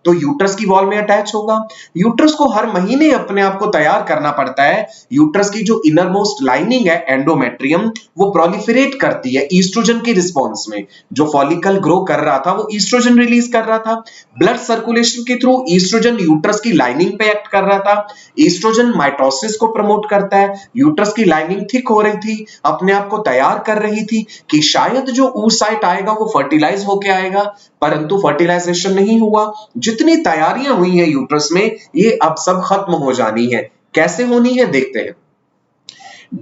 तो यूट्रस की वॉल में अटैच होगा। यूट्रस को हर महीने अपने आप को तैयार करना पड़ता है। यूट्रस की जो इनर मोस्ट लाइनिंग है, एंडोमेट्रियम, वो प्रोलिफरेट करती है ईस्ट्रोजन के रिस्पॉन्स में। जो फॉलिकल ग्रो कर रहा था वो ईस्ट्रोजन रिलीज कर रहा था। ब्लड सर्कुलेशन के थ्रू ईस्ट्रोजन यूट्रस की लाइनिंग पे एक्ट कर रहा था। ईस्ट्रोजन माइटोसिस को प्रमोट करता है। यूट्रस की लाइनिंग थिक हो रही थी, अपने आप को तैयार कर रही थी थी कि शायद जो oocyte आएगा वो फर्टिलाइज होके आएगा, परंतु फर्टिलाइजेशन नहीं हुआ। जितनी तैयारियां हुई हैं यूट्रस में, ये अब सब खत्म हो जानी है। कैसे होनी है देखते हैं।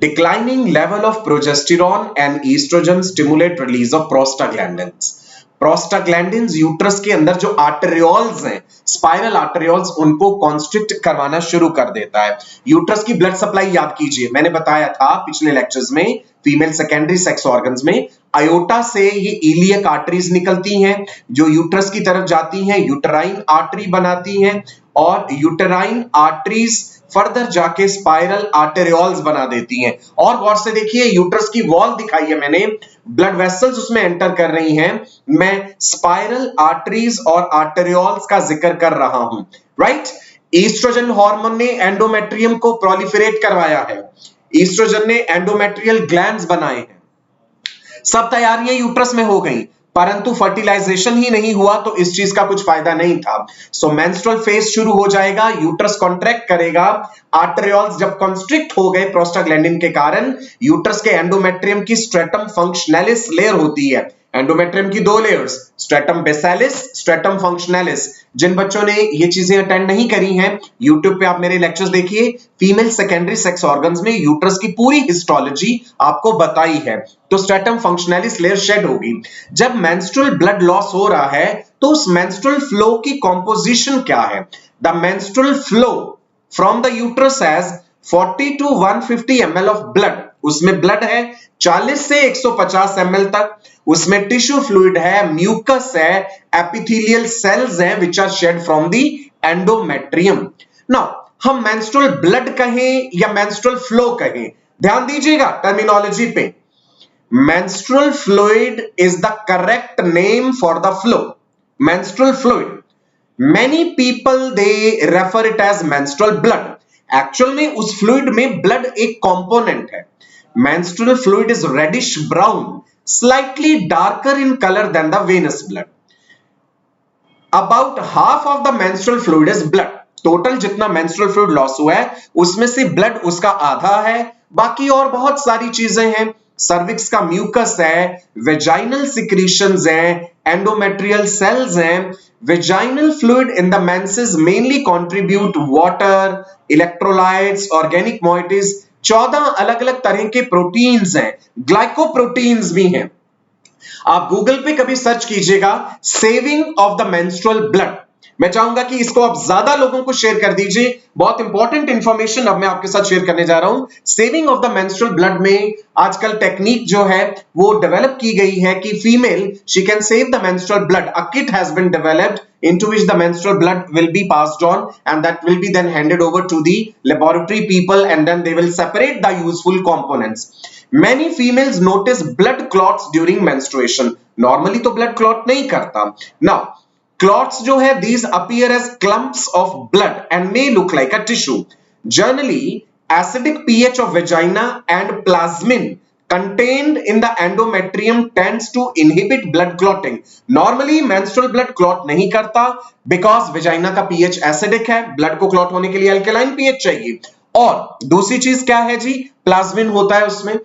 Declining level of progesterone and estrogen stimulate release of prostaglandins. Prostaglandins uterus के अंदर जो आर्टेरियोल्स हैं, स्पाइरल आर्टेरियोल्स, उनको कॉन्स्ट्रिक्ट करवाना शुरू कर देता है। यूट्रस की ब्लड सप्लाई याद कीजिए, मैंने बताया था पिछले लेक्चर्स में, फीमेल सेकेंडरी सेक्स ऑर्गन्स में आयोटा से ये इलियक आर्टरीज निकलती हैं जो यूट्रस की तरफ जाती हैं, यूटेराइन आर्टरी बनाती हैं, और यूटेराइन आर्टरीज फर्दर जाके स्पाइरल आर्टेरियोल्स बना देती हैं। और गौर से देखिए, यूट्रस की वॉल दिखाई है मैंने, ब्लड वेसल्स उसमें एंटर कर रही हैं, मैं स्पाइरल आर्टरीज और आर्टेरियोल्स का जिक्र कर रहा हूं, राइट। ईस्ट्रोजन हार्मोन ने एंडोमेट्रियम को प्रोलिफरेट करवाया है, ईस्ट्रोजन ने एंडोमेट्रियल ग्लैंड्स बनाए हैं, सब तैयारियां यूट्रस में हो गई, परंतु फर्टिलाइजेशन ही नहीं हुआ, तो इस चीज का कुछ फायदा नहीं था। सो मेंस्ट्रुअल फेज शुरू हो जाएगा, यूट्रस कॉन्ट्रैक्ट करेगा, आर्टेरियोल्स जब कॉन्स्ट्रिक्ट हो गए प्रोस्टाग्लैंडिन के कारण, यूट्रस के एंडोमेट्रियम की स्ट्रेटम फंक्शनैलिस लेयर होती है। एंडोमेट्रियम की दो लेयर्स, स्ट्रेटम बेसिलिस, स्ट्रेटम फंक्शनैलिस। जिन बच्चों ने ये चीजें अटेंड नहीं करी हैं, यूट्यूब पे आप मेरे लेक्चर्स देखिए, फीमेल सेकेंडरी सेक्स ऑर्गन्स में यूट्रस की पूरी हिस्टोलॉजी आपको बताई है। तो स्ट्रेटम फंक्शनैलिस लेयर शेड होगी। जब मेंस्ट्रुअल ब्लड लॉस हो रहा है, तो उस मेंस्ट्रुअल फ्लो की कॉम्पोजिशन क्या है? The menstrual flow from the uterus has 40 to 150 ml of blood. उसमें ब्लड है 40 से 150 ml तक, उसमें टिश्यू फ्लूइड है, म्यूकस है, एपिथेलियल सेल्स हैं which are shed from the endometrium. Now हम मेंस्ट्रुअल ब्लड कहें या मेंस्ट्रुअल फ्लो कहें, ध्यान दीजिएगा टर्मिनोलॉजी पे। Menstrual fluid is the correct name for the flow. Menstrual fluid, many people they refer it as menstrual blood. Actual में उस fluid में ब्लड एक कंपोनेंट है। menstrual fluid is reddish brown, slightly darker in color than the venous blood. About half of the menstrual fluid is blood. Total जितना menstrual fluid loss हुआ है उसमें से ब्लड उसका आधा है, बाकी और बहुत सारी चीजें हैं। सर्विक्स का म्यूकस है, वेजाइनल सिक्रीशंस हैं, एंडोमेट्रियल सेल्स हैं। Vaginal fluid in the menses mainly contribute water, electrolytes, organic moieties। 14 अलग अलग तरह के प्रोटीन्स हैं, ग्लाइकोप्रोटीन्स भी हैं। आप गूगल पे कभी सर्च कीजिएगा saving of the menstrual blood. मैं चाहूंगा कि इसको आप ज्यादा लोगों को शेयर कर दीजिए। बहुत इंपॉर्टेंट इंफॉर्मेशन अब मैं आपके साथ शेयर करने जा रहा हूं। Saving of the menstrual blood में आजकल टेक्निक जो है वो डेवलप की गई है कि female she can save the menstrual blood. A kit has been developed into which the menstrual blood will be passed on, and that will be then handed over to the laboratory people, and then they will separate the useful components. Many females notice blood clots during menstruation. Normally तो blood clot नहीं करता। Now clots जो है, these appear as clumps of blood and may look like a tissue. Generally acidic pH of vagina and plasmin contained in the endometrium tends to inhibit blood clotting. Normally menstrual blood clot नहीं करता because vagina का pH acidic है, blood को clot होने के लिए alkaline pH चाहिए। और दूसरी चीज क्या है जी, प्लाज्मिन होता है उसमें।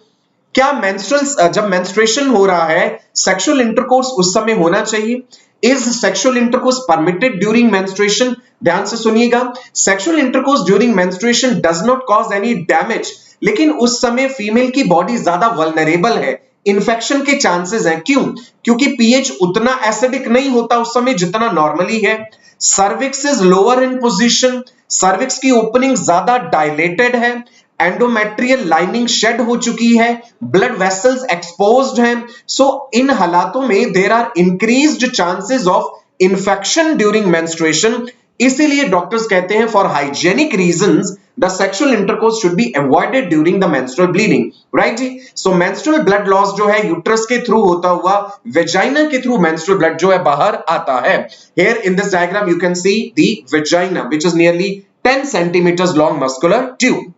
क्या मेंस्ट्रुअल जब मेंस्ट्रुएशन हो रहा है, सेक्सुअल इंटरकोर्स उस समय होना चाहिए? Is sexual intercourse permitted during menstruation? ध्यान से सुनिएगा, sexual intercourse during menstruation does not cause any damage, लेकिन उस समय फीमेल की बॉडी ज्यादा वल्नरेबल है, इन्फेक्शन के चांसेस हैं। क्यों? क्योंकि पीएच उतना एसिडिक नहीं होता उस समय जितना नॉर्मली है। Cervix is lower in position, cervix की ओपनिंग ज्यादा डायलेटेड है, एंडोमेट्रियल लाइनिंग शेड हो चुकी है, ब्लड वेसल्स एक्सपोज्ड हैं। सो इन हालातों में there are increased chances of infection during menstruation. इसीलिए डॉक्टर्स कहते हैं for hygienic reasons the sexual intercourse should be avoided during the menstrual bleeding, right जी। सो मेंस्ट्रुअल ब्लड लॉस जो है यूट्रस के थ्रू होता हुआ वेजाइना के थ्रू मेंस्ट्रुअल ब्लड जो है बाहर आता है। Here in this diagram you can see the vagina which is nearly 10 centimetres long muscular tube.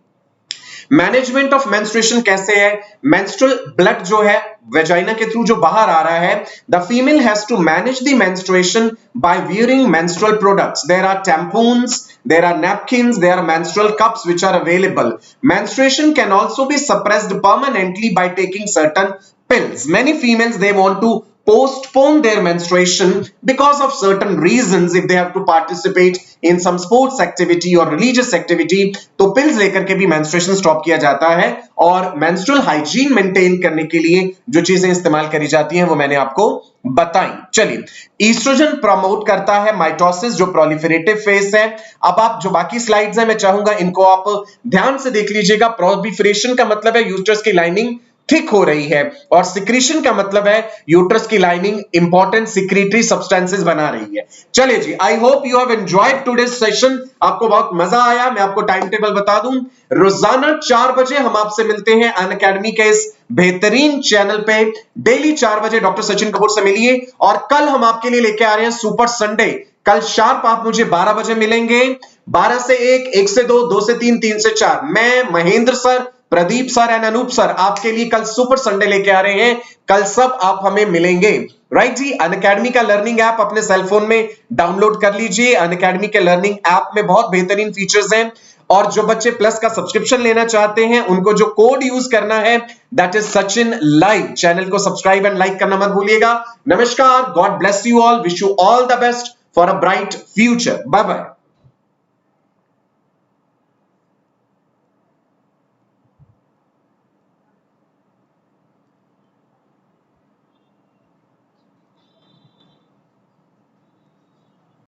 Management of menstruation कैसे है? मेंस्ट्रुअल ब्लड जो है वेजाइना के थ्रू जो बाहर आ रहा है, the female has to manage the menstruation by wearing menstrual products. There are tampons, there are napkins, there are menstrual cups which are available. Menstruation can also be suppressed permanently by taking certain pills. Many females, they want to postpone their menstruation because of certain reasons. If they have to participate in some sports activity or religious activity, तो pills लेकर के भी menstruation stop किया जाता है। और menstrual hygiene maintain करने के लिए जो चीजें इस्तेमाल करी जाती हैं वो मैंने आपको बताई। चलिए, ईस्ट्रोजन प्रमोट करता है माइटोसिस, जो प्रोलिफरेटिव फेज है। अब आप जो बाकी स्लाइड्स हैं मैं चाहूंगा इनको आप ध्यान से देख लीजिएगा। प्रोलिफरेशन का मतलब है यूट्रस की लाइनिंग थिक हो रही है, और सिक्रीशन का मतलब है यूट्रस की लाइनिंग इंपॉर्टेंट सिक्रीटरी सब्सटेंसेस बना रही है। चलिए जी, I hope you have enjoyed today's session. आपको बहुत मजा आया। मैं आपको टाइम टेबल बता दूं, रोजाना 4 बजे हम आपसे मिलते हैं अनअकैडमी के इस बेहतरीन चैनल पे। डेली 4 बजे डॉक्टर सचिन कपूर से मिलिए। और कल हम आपके लिए लेके आ रहे हैं सुपर संडे। कल शार्प आप मुझे 12 बजे मिलेंगे। 12 से 1, 1 से 2, 2 से 3, 3 से 4। मैं, Mahendra sir, Pradeep sir and Anoop sir आपके लिए कल सुपर संडे लेके आ रहे हैं। कल सब आप हमें मिलेंगे, राइट जी। अनअकैडमी का लर्निंग ऐप अपने सेलफोन में डाउनलोड कर लीजिए। अनअकैडमी के लर्निंग ऐप में बहुत बेहतरीन फीचर्स हैं, और जो बच्चे प्लस का सब्सक्रिप्शन लेना चाहते हैं उनको जो कोड यूज करना है that is Sachin live. Channel को सब्सक्राइब एंड लाइक करना मत भूलिएगा। नमस्कार, God bless you all, wish you all the best for a bright future. Bye bye.